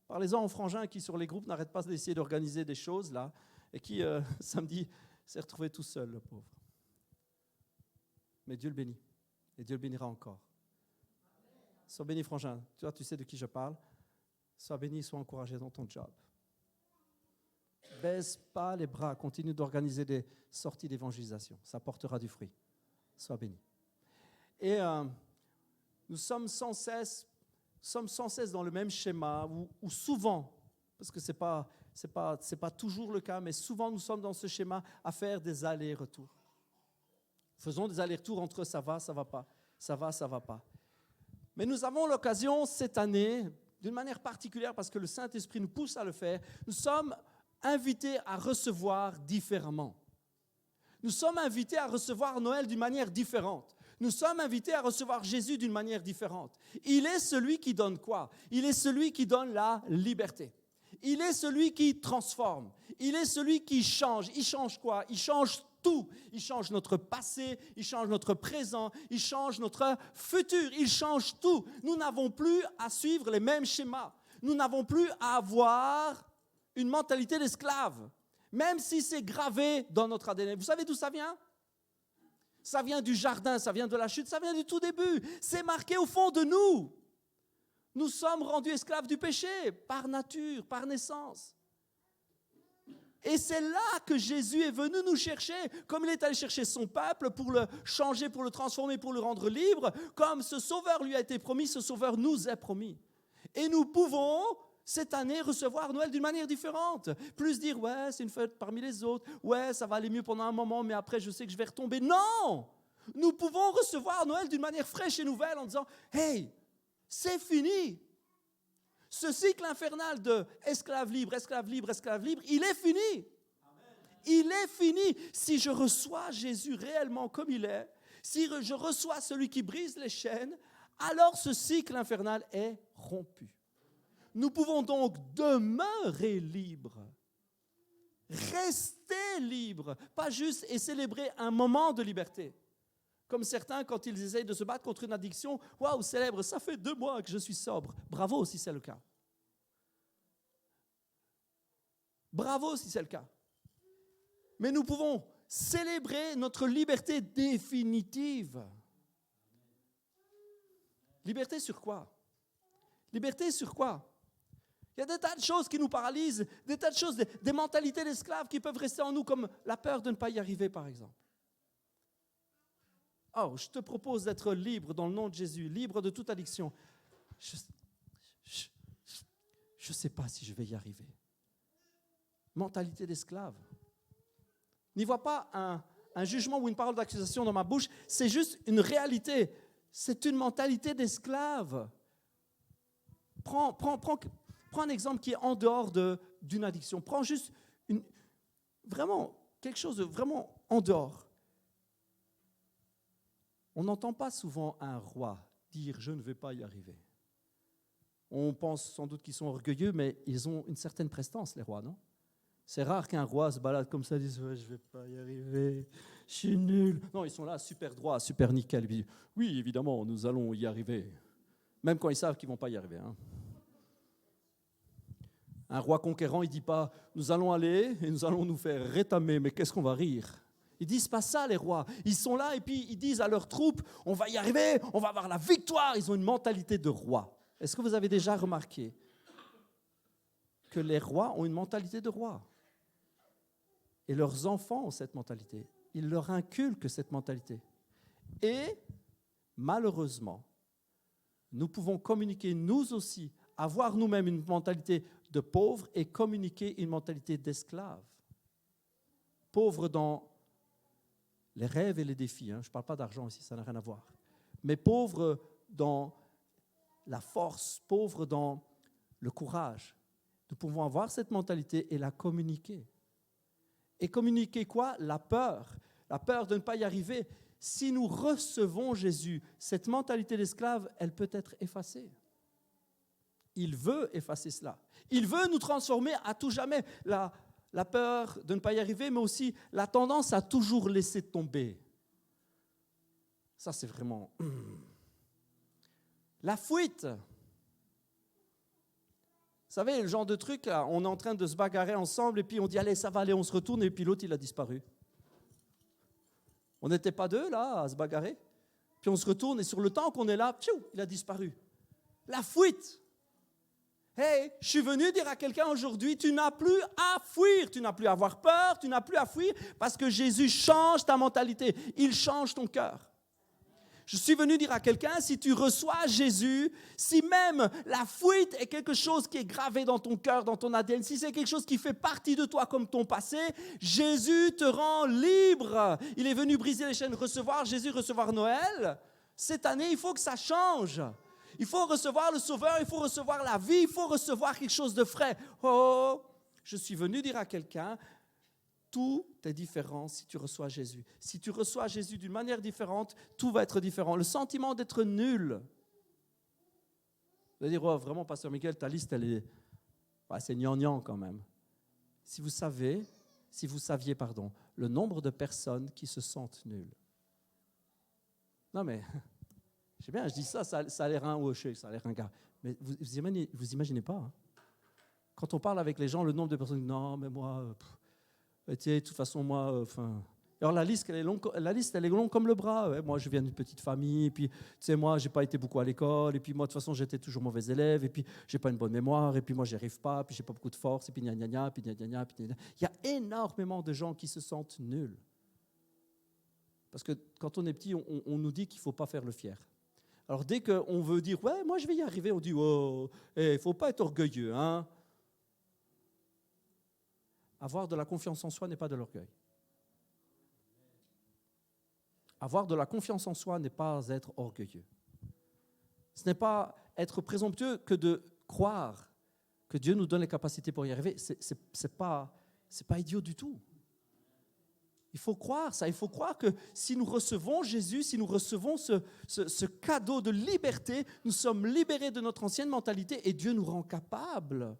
A: Parlez-en aux frangins qui, sur les groupes, n'arrêtent pas d'essayer d'organiser des choses, là, et qui, samedi, s'est retrouvé tout seul, le pauvre. Mais Dieu le bénit, et Dieu le bénira encore. Sois béni, frangin. Toi, tu sais de qui je parle. Sois béni, sois encouragé dans ton job. Baisse pas les bras, continue d'organiser des sorties d'évangélisation. Ça portera du fruit. Sois béni. Et nous sommes sans cesse dans le même schéma, où souvent, parce que c'est pas toujours le cas, mais souvent nous sommes dans ce schéma à faire des allers-retours. Faisons des allers-retours entre ça va pas, ça va pas. Mais nous avons l'occasion cette année, d'une manière particulière, parce que le Saint-Esprit nous pousse à le faire, nous sommes invités à recevoir différemment. Nous sommes invités à recevoir Noël d'une manière différente. Nous sommes invités à recevoir Jésus d'une manière différente. Il est celui qui donne quoi? Il est celui qui donne la liberté. Il est celui qui transforme. Il est celui qui change. Il change quoi? Il change tout. Il change notre passé, il change notre présent, il change notre futur, il change tout. Nous n'avons plus à suivre les mêmes schémas. Nous n'avons plus à avoir une mentalité d'esclave, même si c'est gravé dans notre ADN. Vous savez d'où ça vient? Ça vient du jardin, ça vient de la chute, ça vient du tout début. C'est marqué au fond de nous. Nous sommes rendus esclaves du péché, par nature, par naissance. Et c'est là que Jésus est venu nous chercher, comme il est allé chercher son peuple pour le changer, pour le transformer, pour le rendre libre. Comme ce sauveur lui a été promis, ce sauveur nous est promis. Et nous pouvons, cette année, recevoir Noël d'une manière différente. Plus dire, ouais, c'est une fête parmi les autres, ouais, ça va aller mieux pendant un moment, mais après, je sais que je vais retomber. Non! Nous pouvons recevoir Noël d'une manière fraîche et nouvelle en disant, hey, c'est fini! Ce cycle infernal de esclave libre, il est fini. Amen. Il est fini. Si je reçois Jésus réellement comme il est, si je reçois celui qui brise les chaînes, alors ce cycle infernal est rompu. Nous pouvons donc demeurer libres, rester libres, pas juste et célébrer un moment de liberté. Comme certains, quand ils essayent de se battre contre une addiction, « Waouh, célèbre, ça fait 2 mois que je suis sobre. » Bravo si c'est le cas. Bravo si c'est le cas. Mais nous pouvons célébrer notre liberté définitive. Liberté sur quoi? Liberté sur quoi? Il y a des tas de choses qui nous paralysent, des tas de choses, des mentalités d'esclaves qui peuvent rester en nous, comme la peur de ne pas y arriver, par exemple. Oh, je te propose d'être libre dans le nom de Jésus, libre de toute addiction. Je ne sais pas si je vais y arriver. Mentalité d'esclave. N'y vois pas un jugement ou une parole d'accusation dans ma bouche, c'est juste une réalité. C'est une mentalité d'esclave. Prends un exemple qui est en dehors d'une addiction. Prends juste vraiment quelque chose de vraiment en dehors. On n'entend pas souvent un roi dire « je ne vais pas y arriver ». On pense sans doute qu'ils sont orgueilleux, mais ils ont une certaine prestance, les rois, non? C'est rare qu'un roi se balade comme ça et dise ouais, « je ne vais pas y arriver, je suis nul ». Non, ils sont là, super droit, super nickel. Ils disent « oui, évidemment, nous allons y arriver ». Même quand ils savent qu'ils ne vont pas y arriver. Hein. Un roi conquérant, il ne dit pas « nous allons aller et nous allons nous faire rétamer, mais qu'est-ce qu'on va rire ?» Ils ne disent pas ça, les rois. Ils sont là et puis ils disent à leurs troupes, on va y arriver, on va avoir la victoire. Ils ont une mentalité de roi. Est-ce que vous avez déjà remarqué que les rois ont une mentalité de roi? Et leurs enfants ont cette mentalité. Ils leur inculquent cette mentalité. Et malheureusement, nous pouvons communiquer nous aussi, avoir nous-mêmes une mentalité de pauvre et communiquer une mentalité d'esclave. Pauvre dans les rêves et les défis, hein. Je ne parle pas d'argent ici, ça n'a rien à voir. Mais pauvre dans la force, pauvre dans le courage. Nous pouvons avoir cette mentalité et la communiquer. Et communiquer quoi? La peur de ne pas y arriver. Si nous recevons Jésus, cette mentalité d'esclave, elle peut être effacée. Il veut effacer cela. Il veut nous transformer à tout jamais. La peur de ne pas y arriver, mais aussi la tendance à toujours laisser tomber. Ça, c'est vraiment... La fuite. Vous savez, le genre de truc, là, on est en train de se bagarrer ensemble et puis on dit, allez, ça va aller, on se retourne et puis l'autre, il a disparu. On n'était pas deux, là, à se bagarrer. Puis on se retourne et sur le temps qu'on est là, tchou, il a disparu. La fuite. Hey, je suis venu dire à quelqu'un aujourd'hui, tu n'as plus à fuir, tu n'as plus à avoir peur, tu n'as plus à fuir parce que Jésus change ta mentalité, il change ton cœur. Je suis venu dire à quelqu'un, si tu reçois Jésus, si même la fuite est quelque chose qui est gravé dans ton cœur, dans ton ADN, si c'est quelque chose qui fait partie de toi comme ton passé, Jésus te rend libre. Il est venu briser les chaînes, recevoir Jésus, recevoir Noël. Cette année, il faut que ça change. Il faut recevoir le Sauveur, il faut recevoir la vie, il faut recevoir quelque chose de frais. Oh, je suis venu dire à quelqu'un, tout est différent si tu reçois Jésus. Si tu reçois Jésus d'une manière différente, tout va être différent. Le sentiment d'être nul. Vous allez dire, oh, vraiment, Pasteur Michael, ta liste, elle est... Ouais, c'est gnangnan quand même. Si vous saviez, le nombre de personnes qui se sentent nulles. Non mais, je sais bien, je dis ça a l'air ça a l'air un gars. Mais vous imaginez pas. Hein? Quand on parle avec les gens, le nombre de personnes qui disent, non, mais moi... de toute façon, moi, Alors la liste, elle est longue comme le bras. Ouais, moi, je viens d'une petite famille, et puis, tu sais, moi, j'ai pas été beaucoup à l'école, et puis moi, de toute façon, j'étais toujours mauvais élève, et puis j'ai pas une bonne mémoire, et puis moi, j'y arrive pas, puis j'ai pas beaucoup de force, et puis gna gna gna, puis gna gna gna, puis gna gna. Il y a énormément de gens qui se sentent nuls. Parce que quand on est petit, on nous dit qu'il faut pas faire le fier. Alors dès qu'on veut dire, ouais, moi, je vais y arriver, on dit, oh, il faut pas être orgueilleux, hein. Avoir de la confiance en soi n'est pas de l'orgueil. Avoir de la confiance en soi n'est pas être orgueilleux. Ce n'est pas être présomptueux que de croire que Dieu nous donne les capacités pour y arriver. C'est pas idiot du tout. Il faut croire ça. Il faut croire que si nous recevons Jésus, si nous recevons ce cadeau de liberté, nous sommes libérés de notre ancienne mentalité et Dieu nous rend capables.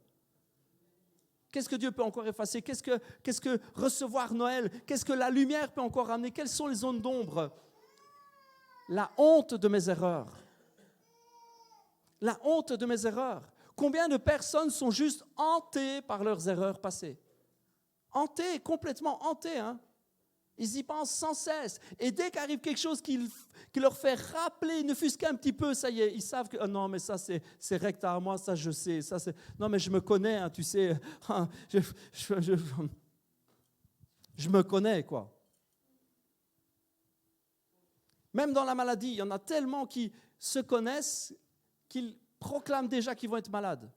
A: Qu'est-ce que Dieu peut encore effacer? Qu'est-ce que recevoir Noël? Qu'est-ce que la lumière peut encore amener? Quelles sont les zones d'ombre? La honte de mes erreurs. La honte de mes erreurs. Combien de personnes sont juste hantées par leurs erreurs passées? Hantées, complètement hantées. Hein? Ils y pensent sans cesse. Et dès qu'arrive quelque chose qui leur fait rappeler, ne fût-ce qu'un petit peu, ça y est, ils savent que oh non, mais ça c'est recte à moi, ça je sais. Ça, non, mais je me connais, hein, tu sais. Je me connais, quoi. Même dans la maladie, il y en a tellement qui se connaissent qu'ils proclament déjà qu'ils vont être malades.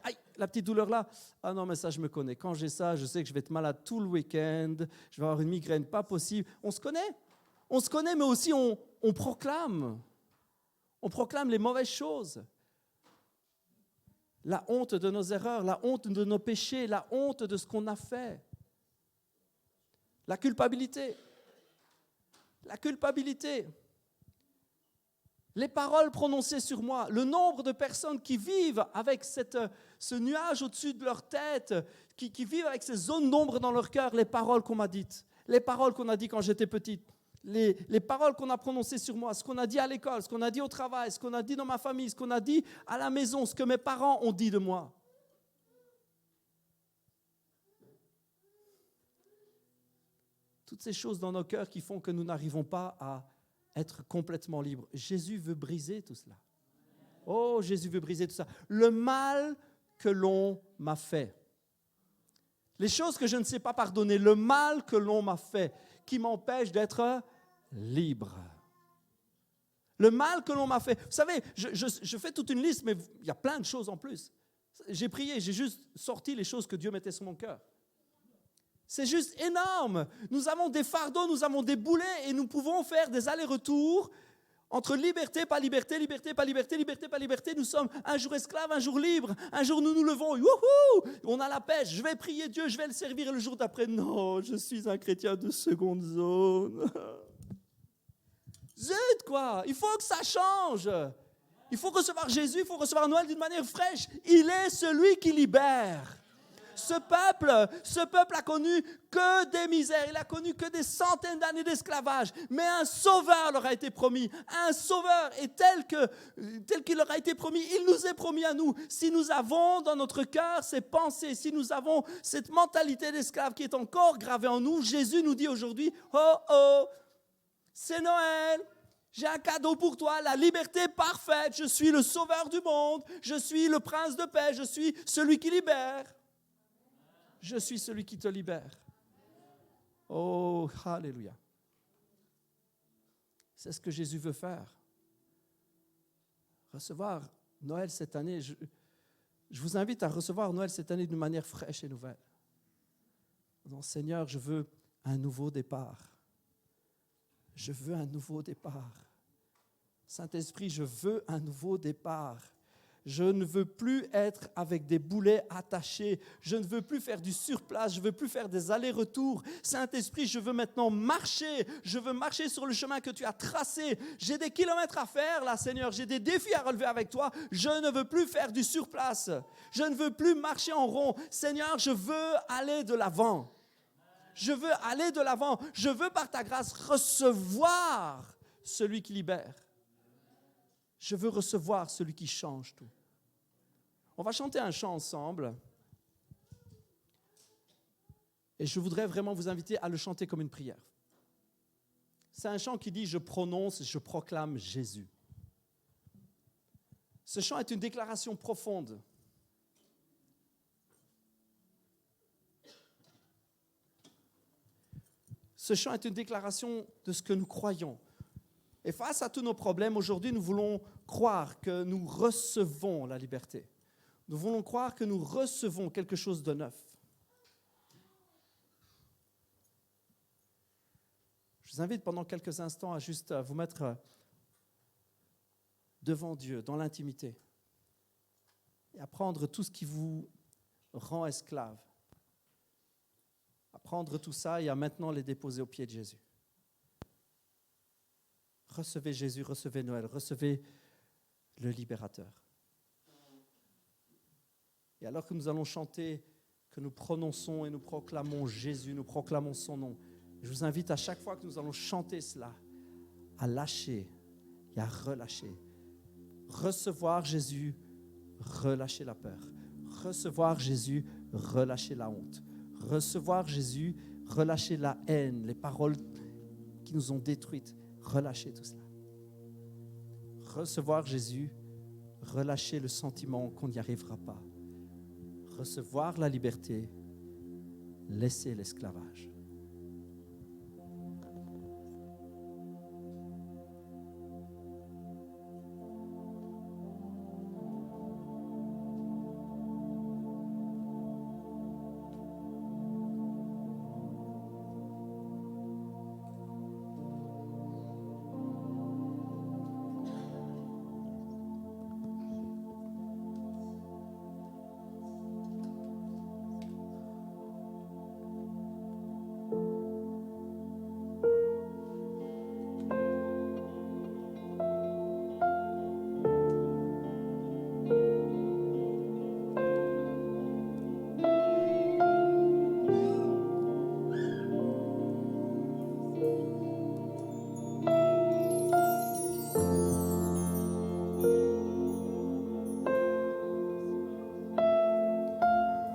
A: Aïe, la petite douleur là, ah non mais ça je me connais, quand j'ai ça je sais que je vais être malade tout le week-end, je vais avoir une migraine pas possible. On se connaît mais aussi on proclame les mauvaises choses. La honte de nos erreurs, la honte de nos péchés, la honte de ce qu'on a fait. La culpabilité. Les paroles prononcées sur moi, le nombre de personnes qui vivent avec ce nuage au-dessus de leur tête, qui vivent avec ces zones d'ombre dans leur cœur, les paroles qu'on m'a dites, les paroles qu'on a dites quand j'étais petite, les paroles qu'on a prononcées sur moi, ce qu'on a dit à l'école, ce qu'on a dit au travail, ce qu'on a dit dans ma famille, ce qu'on a dit à la maison, ce que mes parents ont dit de moi. Toutes ces choses dans nos cœurs qui font que nous n'arrivons pas à être complètement libre. Jésus veut briser tout cela. Oh, Jésus veut briser tout ça. Le mal que l'on m'a fait. Les choses que je ne sais pas pardonner. Le mal que l'on m'a fait qui m'empêche d'être libre. Le mal que l'on m'a fait. Vous savez, je fais toute une liste, mais il y a plein de choses en plus. J'ai prié, j'ai juste sorti les choses que Dieu mettait sur mon cœur. C'est juste énorme. Nous avons des fardeaux, nous avons des boulets et nous pouvons faire des allers-retours Entre liberté, pas liberté, liberté, pas liberté, liberté, pas liberté, nous sommes un jour esclaves, un jour libres. Un jour, nous nous levons, youhou, on a la pêche, je vais prier Dieu, je vais le servir. Et le jour d'après, non, je suis un chrétien de seconde zone. Zut, quoi, il faut que ça change. Il faut recevoir Jésus, il faut recevoir Noël d'une manière fraîche. Il est celui qui libère. Ce peuple a connu que des misères, il a connu que des centaines d'années d'esclavage, mais un sauveur leur a été promis, un sauveur, et tel qu'il leur a été promis, il nous est promis à nous. Si nous avons dans notre cœur ces pensées, si nous avons cette mentalité d'esclave qui est encore gravée en nous, Jésus nous dit aujourd'hui, oh, c'est Noël. J'ai un cadeau pour toi, la liberté parfaite, je suis le sauveur du monde, je suis le prince de paix, je suis celui qui libère. Je suis celui qui te libère. Oh, alléluia. C'est ce que Jésus veut faire. Recevoir Noël cette année, je vous invite à recevoir Noël cette année d'une manière fraîche et nouvelle. Non, Seigneur, je veux un nouveau départ. Je veux un nouveau départ. Saint-Esprit, je veux un nouveau départ. Je ne veux plus être avec des boulets attachés. Je ne veux plus faire du surplace. Je ne veux plus faire des allers-retours. Saint-Esprit, je veux maintenant marcher. Je veux marcher sur le chemin que tu as tracé. J'ai des kilomètres à faire là, Seigneur. J'ai des défis à relever avec toi. Je ne veux plus faire du surplace. Je ne veux plus marcher en rond. Seigneur, je veux aller de l'avant. Je veux aller de l'avant. Je veux par ta grâce recevoir celui qui libère. Je veux recevoir celui qui change tout. On va chanter un chant ensemble. Et je voudrais vraiment vous inviter à le chanter comme une prière. C'est un chant qui dit « Je prononce, je proclame Jésus ». Ce chant est une déclaration profonde. Ce chant est une déclaration de ce que nous croyons. Et face à tous nos problèmes, aujourd'hui, nous voulons croire que nous recevons la liberté. Nous voulons croire que nous recevons quelque chose de neuf. Je vous invite pendant quelques instants à juste vous mettre devant Dieu, dans l'intimité, et à prendre tout ce qui vous rend esclave, à prendre tout ça et à maintenant les déposer aux pieds de Jésus. Recevez Jésus, recevez Noël, recevez le libérateur. Et alors que nous allons chanter, que nous prononçons et nous proclamons Jésus, nous proclamons son nom, je vous invite à chaque fois que nous allons chanter cela, à lâcher et à relâcher. Recevoir Jésus, relâcher la peur. Recevoir Jésus, relâcher la honte. Recevoir Jésus, relâcher la haine, les paroles qui nous ont détruites. Relâchez tout cela. Recevoir Jésus, relâcher le sentiment qu'on n'y arrivera pas. Recevoir la liberté, laisser l'esclavage.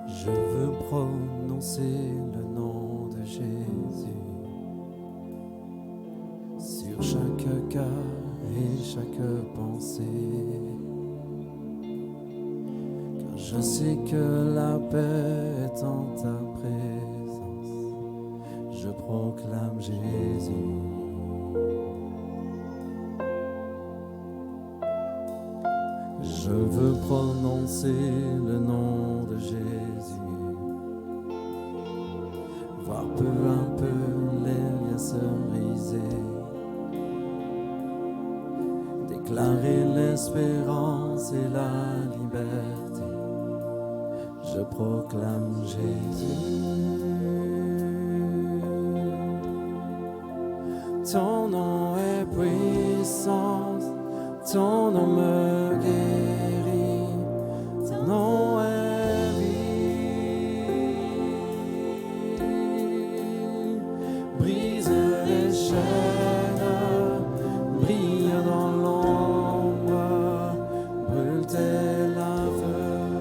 A: Je veux prononcer le nom de Jésus sur chaque cas et chaque pensée. Car je sais que la paix est en ta présence. Je proclame Jésus. Je veux prononcer le nom de Jésus, voir peu à peu les liens se briser, l'espérance et la liberté. Je proclame Jésus. Ton nom est puissance, ton nom me guérit, ton nom est vie. Brise les chaînes, brille dans l'ombre, brûle tes laveurs.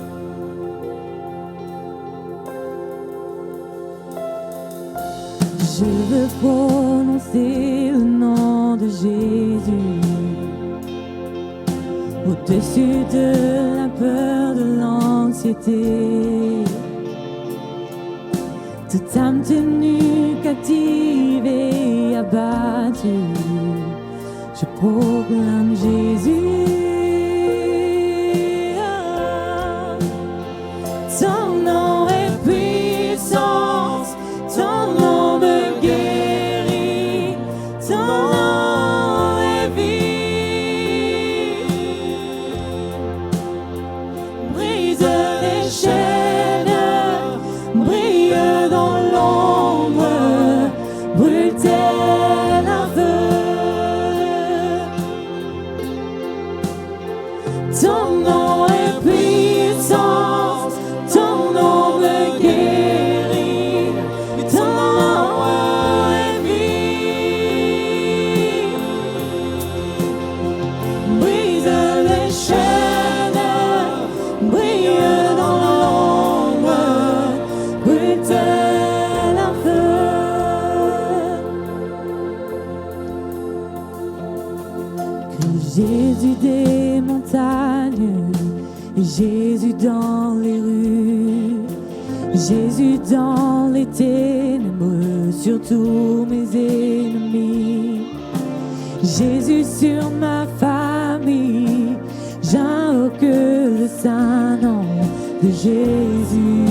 C: Je veux prononcer le nom de Jésus au-dessus de la peur, de l'anxiété. Toute âme tenue, captive et abattue, je proclame Jésus. Ton nom est puissance, ton nom me guérit, ton nom est vie. Brise les chaînes, brille dans l'ombre, brûle tel un feu. Ton nom est puissance, ton nom me guérit, ton nom est vie. Brise les chaînes, brille dans l'ombre, brûle tel un feu. Crie Jésus des montagnes, Jésus dans les rues, Jésus dans les ténèbres, sur tous mes ennemis. Jésus sur ma famille, j'invoque le saint nom de Jésus.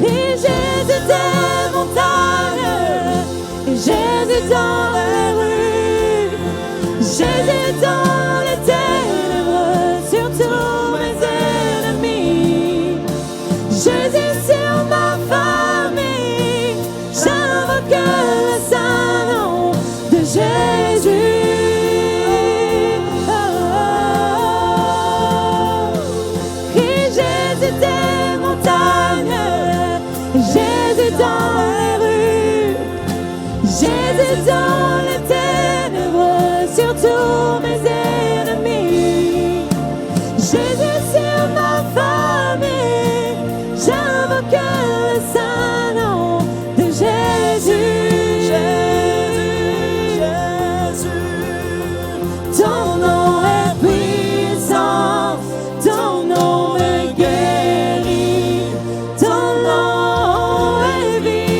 C: Et Jésus des montagnes, et Jésus dans les rues, Jésus dans les ténèbres, sur tous mes ennemis. Jésus sur ma famille, j'invoque le saint nom de Jésus. Et Jésus des montagnes, Jésus dans les rues, Jésus dans les ténèbres, sur tous mes ennemis. Jésus sur ma famille, j'invoque le saint nom de Jésus. Ton nom est puissant, ton nom me guérit, ton nom est vie.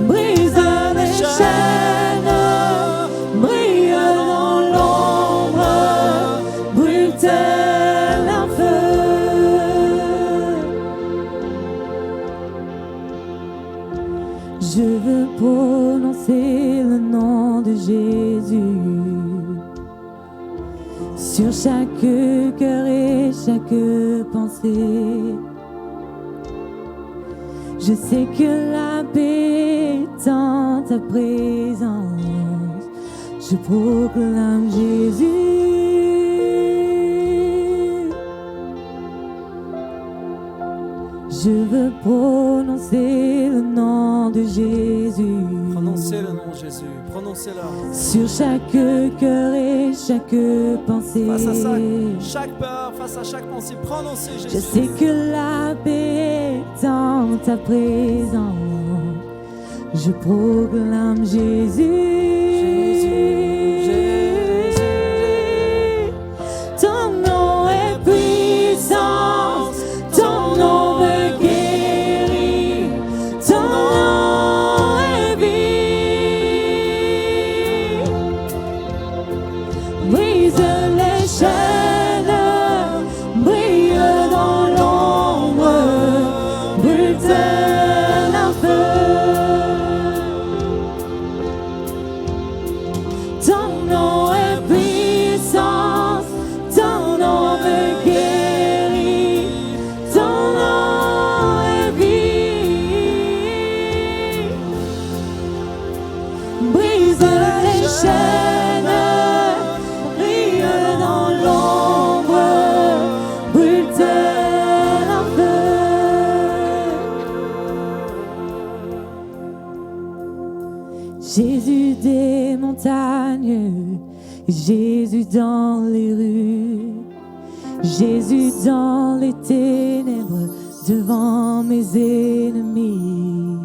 C: Brise les chaînes, brille dans l'ombre, brûle tel un feu. Je veux prononcer le nom de Jésus sur chaque cœur et chaque pensée. Je sais que la paix est en ta présence. Je proclame Jésus. Je veux prononcer le nom de Jésus
A: Prononcez le nom de Jésus, prononcez-le.
C: sur chaque cœur et chaque pensée.
A: Face à chaque peur, face à chaque pensée, prononcez Jésus.
C: Je sais que la paix est en ta présence. Je proclame Jésus. Ton nom est puissance, ton nom me guérit, ton nom est vie. Brise les chaînes, brille dans l'ombre, brûle tel un feu. Jésus dans les rues, Jésus dans les ténèbres, devant mes ennemis.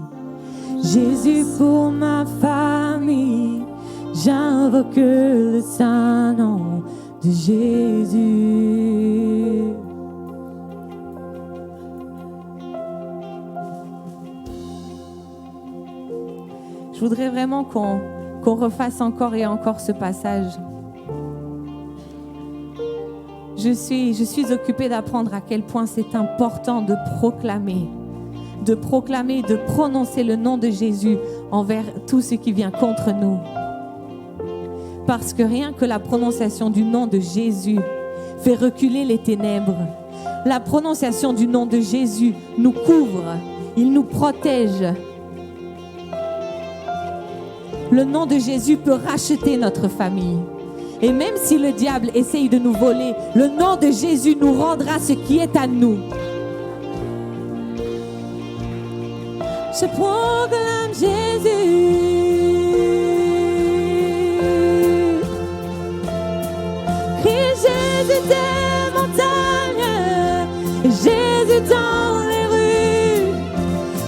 C: Jésus pour ma famille, j'invoque le saint nom de Jésus.
B: Je voudrais vraiment qu'on refasse encore et encore ce passage. Je suis occupée d'apprendre à quel point c'est important de proclamer, de prononcer le nom de Jésus envers tout ce qui vient contre nous. Parce que rien que la prononciation du nom de Jésus fait reculer les ténèbres. La prononciation du nom de Jésus nous couvre, il nous protège. Le nom de Jésus peut racheter notre famille. Et même si le diable essaye de nous voler, le nom de Jésus nous rendra ce qui est à nous.
C: Je proclame Jésus. Crie Jésus des montagnes, Jésus dans les rues,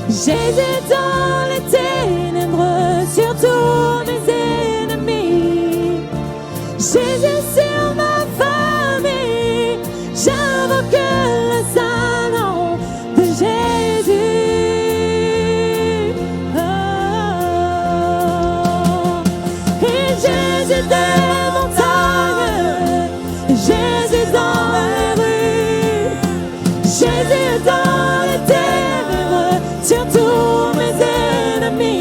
C: Jésus dans les ténèbres, sur tous mes ennemis. Jésus sur ma famille, j'invoque le saint nom de Jésus. Oh. Et Jésus des montagnes, Jésus dans les rues, Jésus dans les ténèbres, sur tous mes ennemis.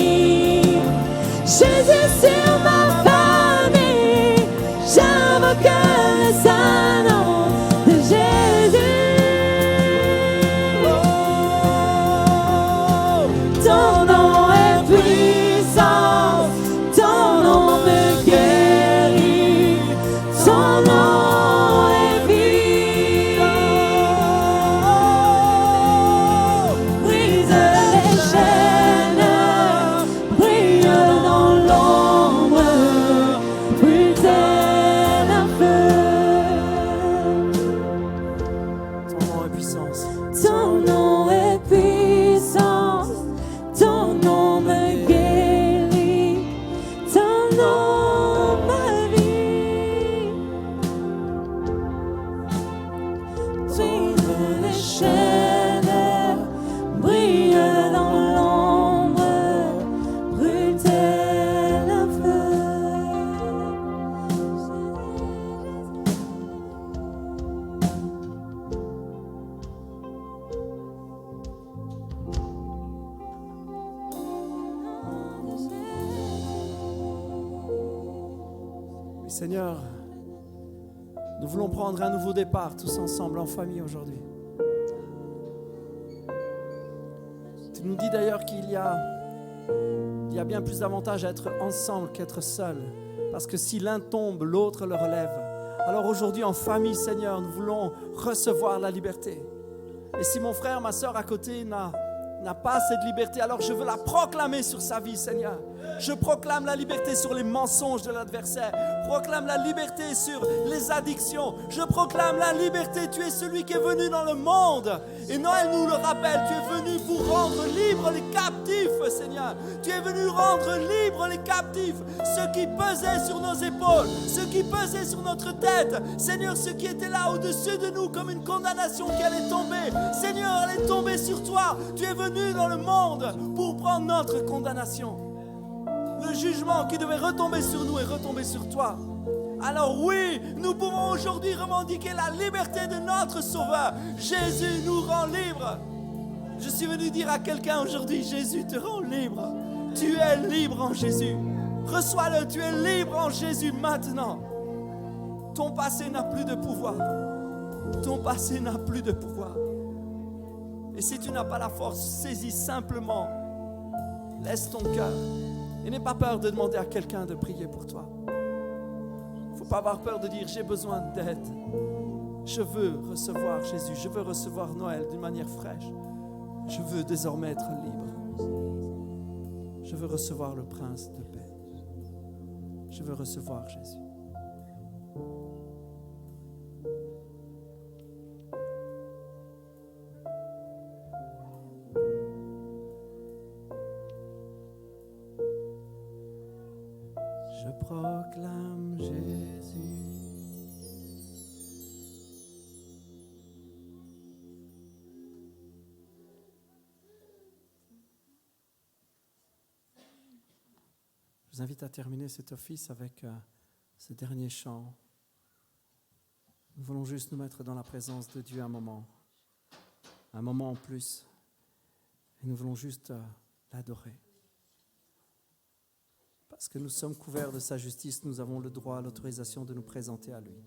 C: Jésus sur ma famille, j'invoque le saint nom de Jésus. Oh, ton nom est puissant, ton nom me guérit, ton nom est puissant. Brise les chaînes, brille dans l'ombre, brûle tel un feu.
A: Ton nom est puissance.
C: Ton nom est puissant, ton nom me guérit, ton nom ma vie. Brise les chaînes, brille dans l'ombre, brûle tel un feu.
A: Oui, Seigneur, nous voulons prendre un nouveau départ tous ensemble en famille aujourd'hui. Tu nous dis d'ailleurs qu'il y a bien plus d'avantages à être ensemble qu'être seul. Parce que si l'un tombe, l'autre le relève. Alors aujourd'hui en famille, Seigneur, nous voulons recevoir la liberté. Et si mon frère, ma soeur à côté n'a pas cette liberté, alors je veux la proclamer sur sa vie, Seigneur. Je proclame la liberté sur les mensonges de l'adversaire. Proclame la liberté sur les addictions. Je proclame la liberté. Tu es celui qui est venu dans le monde. Et Noël nous le rappelle. Tu es venu pour rendre libres les captifs, Seigneur. Tu es venu rendre libres les captifs. Ceux qui pesaient sur nos épaules. Ceux qui pesaient sur notre tête. Seigneur, ceux qui étaient là au-dessus de nous comme une condamnation qui allait tomber. Seigneur, elle est tombée sur toi. Tu es venu dans le monde pour prendre notre condamnation. Le jugement qui devait retomber sur nous est retombé sur toi. Alors oui, nous pouvons aujourd'hui revendiquer la liberté de notre Sauveur. Jésus nous rend libres. Je suis venu dire à quelqu'un aujourd'hui, Jésus te rend libre. Tu es libre en Jésus. Reçois-le, tu es libre en Jésus maintenant. Ton passé n'a plus de pouvoir. Ton passé n'a plus de pouvoir. Et si tu n'as pas la force, saisis simplement. Laisse ton cœur. Et n'aie pas peur de demander à quelqu'un de prier pour toi. Il ne faut pas avoir peur de dire j'ai besoin d'aide. Je veux recevoir Jésus. Je veux recevoir Noël d'une manière fraîche. Je veux désormais être libre. Je veux recevoir le Prince de paix. Je veux recevoir Jésus. vous invite à terminer cet office avec ce dernier chant. Nous voulons juste nous mettre dans la présence de Dieu un moment en plus. Et nous voulons juste l'adorer. Parce que nous sommes couverts de sa justice, nous avons le droit, l'autorisation de nous présenter à lui.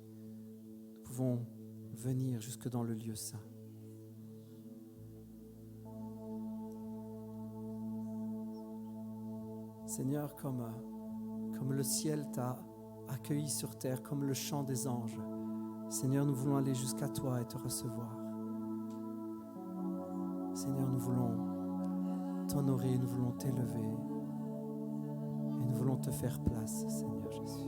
A: Nous pouvons venir jusque dans le lieu saint. Seigneur, comme le ciel t'a accueilli sur terre, comme le chant des anges, Seigneur, nous voulons aller jusqu'à toi et te recevoir. Seigneur, nous voulons t'honorer, nous voulons t'élever et nous voulons te faire place, Seigneur Jésus.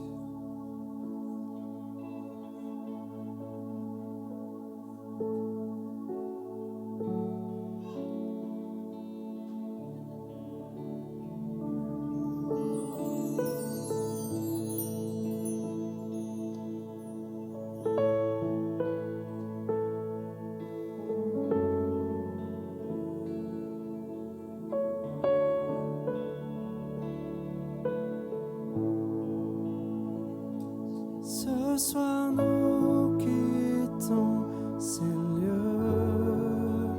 A: Ce soir nous quittons ces lieux,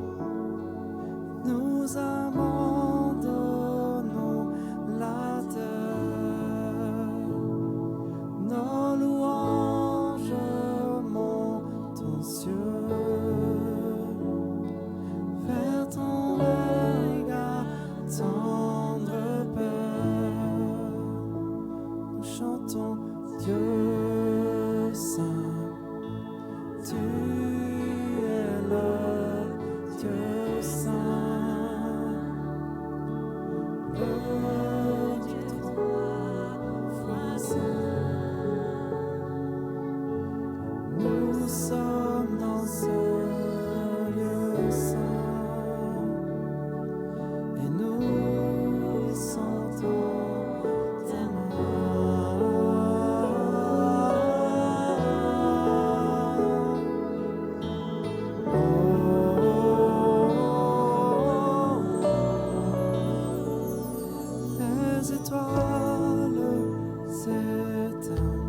A: nous abandonnons la terre, nos louanges montent aux cieux, vers ton regard tendre Père, nous chantons Dieu. Saint, tu es le Dieu saint, le Dieu trois fois saint. Nous sommes dans ce lieu saint et nous sentons tes mains. Étoiles éternelles,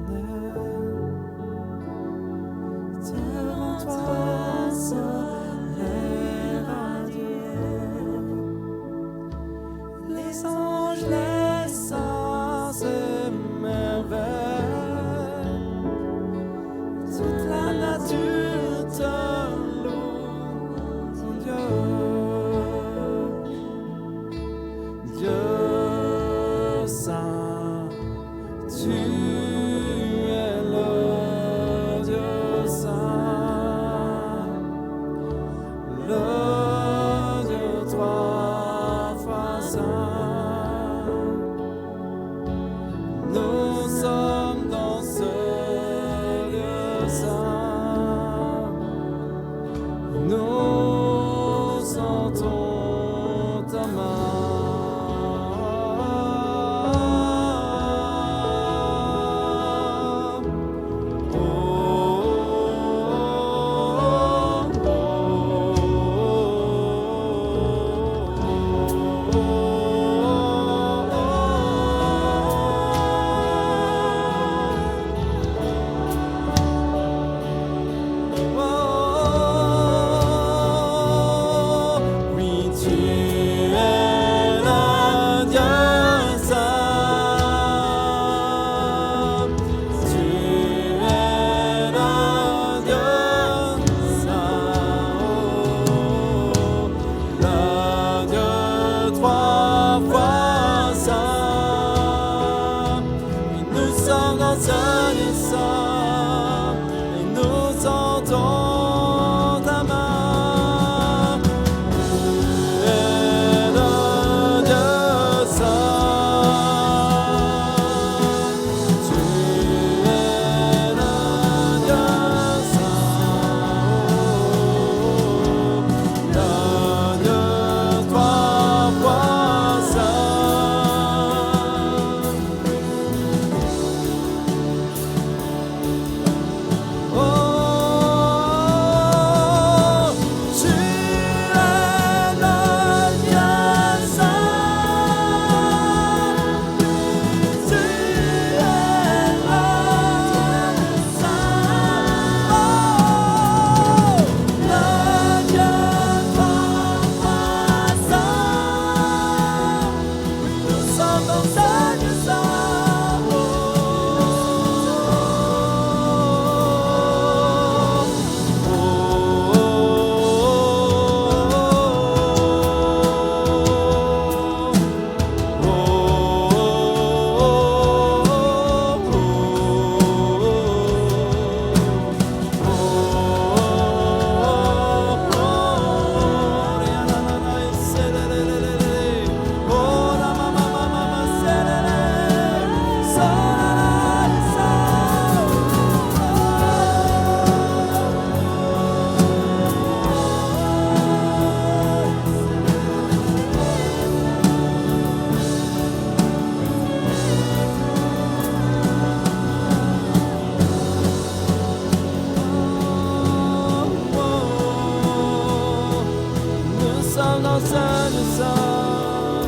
A: Saint de Saint,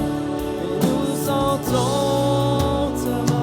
A: et nous sentons ta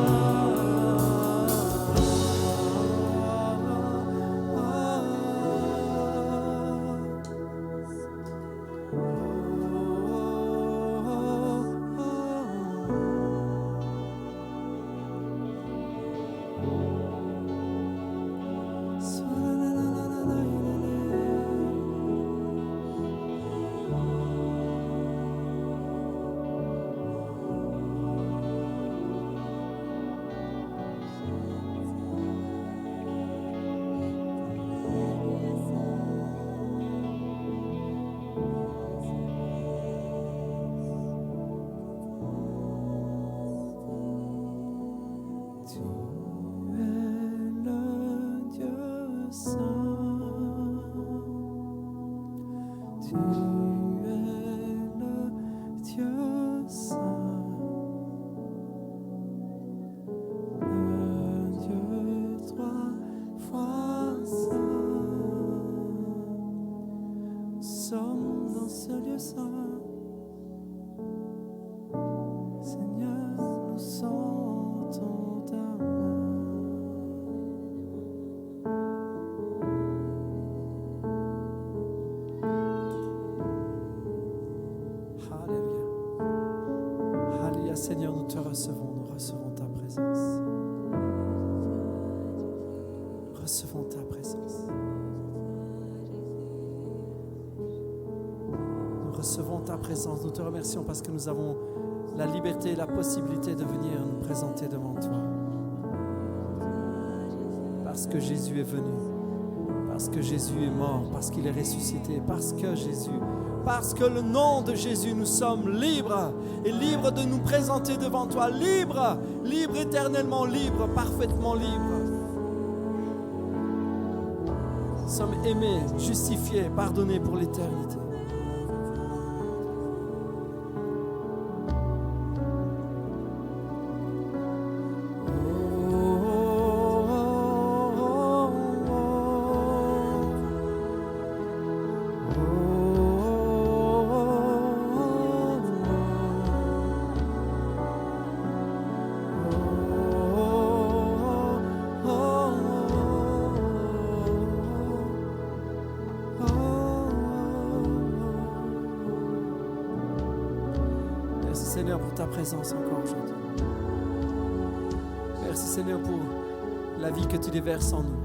A: Seigneur, nous te recevons, nous recevons ta présence. Recevons ta présence. Nous recevons ta présence. Nous te remercions parce que nous avons la liberté et la possibilité de venir nous présenter devant toi. Parce que Jésus est venu, parce que Jésus est mort, parce qu'il est ressuscité, parce que le nom de Jésus, nous sommes libres et libres de nous présenter devant toi, libres, libres éternellement libres, parfaitement libres. Nous sommes aimés, justifiés, pardonnés pour l'éternité. Seigneur, pour ta présence encore aujourd'hui. Merci Seigneur pour la vie que tu déverses en nous.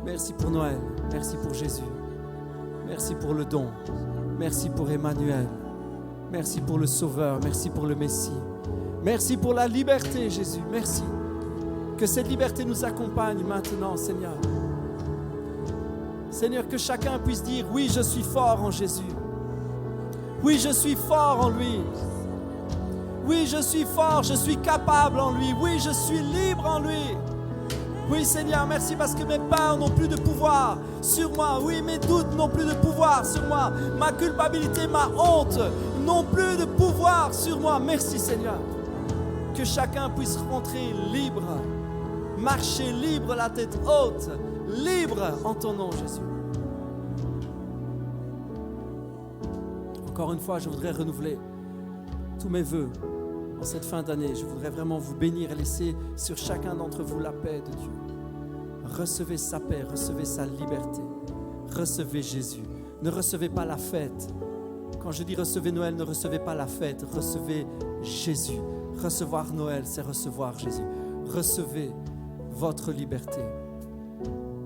A: Merci pour Noël, merci pour Jésus, merci pour le don, merci pour Emmanuel, merci pour le Sauveur, merci pour le Messie, merci pour la liberté Jésus, merci. Que cette liberté nous accompagne maintenant Seigneur. Seigneur, que chacun puisse dire oui, je suis fort en Jésus. Oui, je suis fort en lui. Oui, je suis fort, je suis capable en lui. Oui, je suis libre en lui. Oui, Seigneur, merci parce que mes peurs n'ont plus de pouvoir sur moi. Oui, mes doutes n'ont plus de pouvoir sur moi. Ma culpabilité, ma honte n'ont plus de pouvoir sur moi. Merci, Seigneur. Que chacun puisse rentrer libre, marcher libre, la tête haute, libre en ton nom, Jésus. Encore une fois, je voudrais renouveler tous mes vœux en cette fin d'année. Je voudrais vraiment vous bénir et laisser sur chacun d'entre vous la paix de Dieu. Recevez sa paix, recevez sa liberté, recevez Jésus. Ne recevez pas la fête. Quand je dis recevez Noël, ne recevez pas la fête, recevez Jésus. Recevoir Noël, c'est recevoir Jésus. Recevez votre liberté.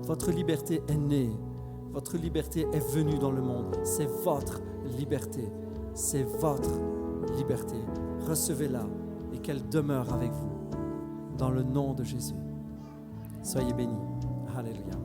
A: Votre liberté est née. Votre liberté est venue dans le monde. C'est votre liberté. C'est votre liberté. Recevez-la et qu'elle demeure avec vous. Dans le nom de Jésus. Soyez bénis. Alléluia.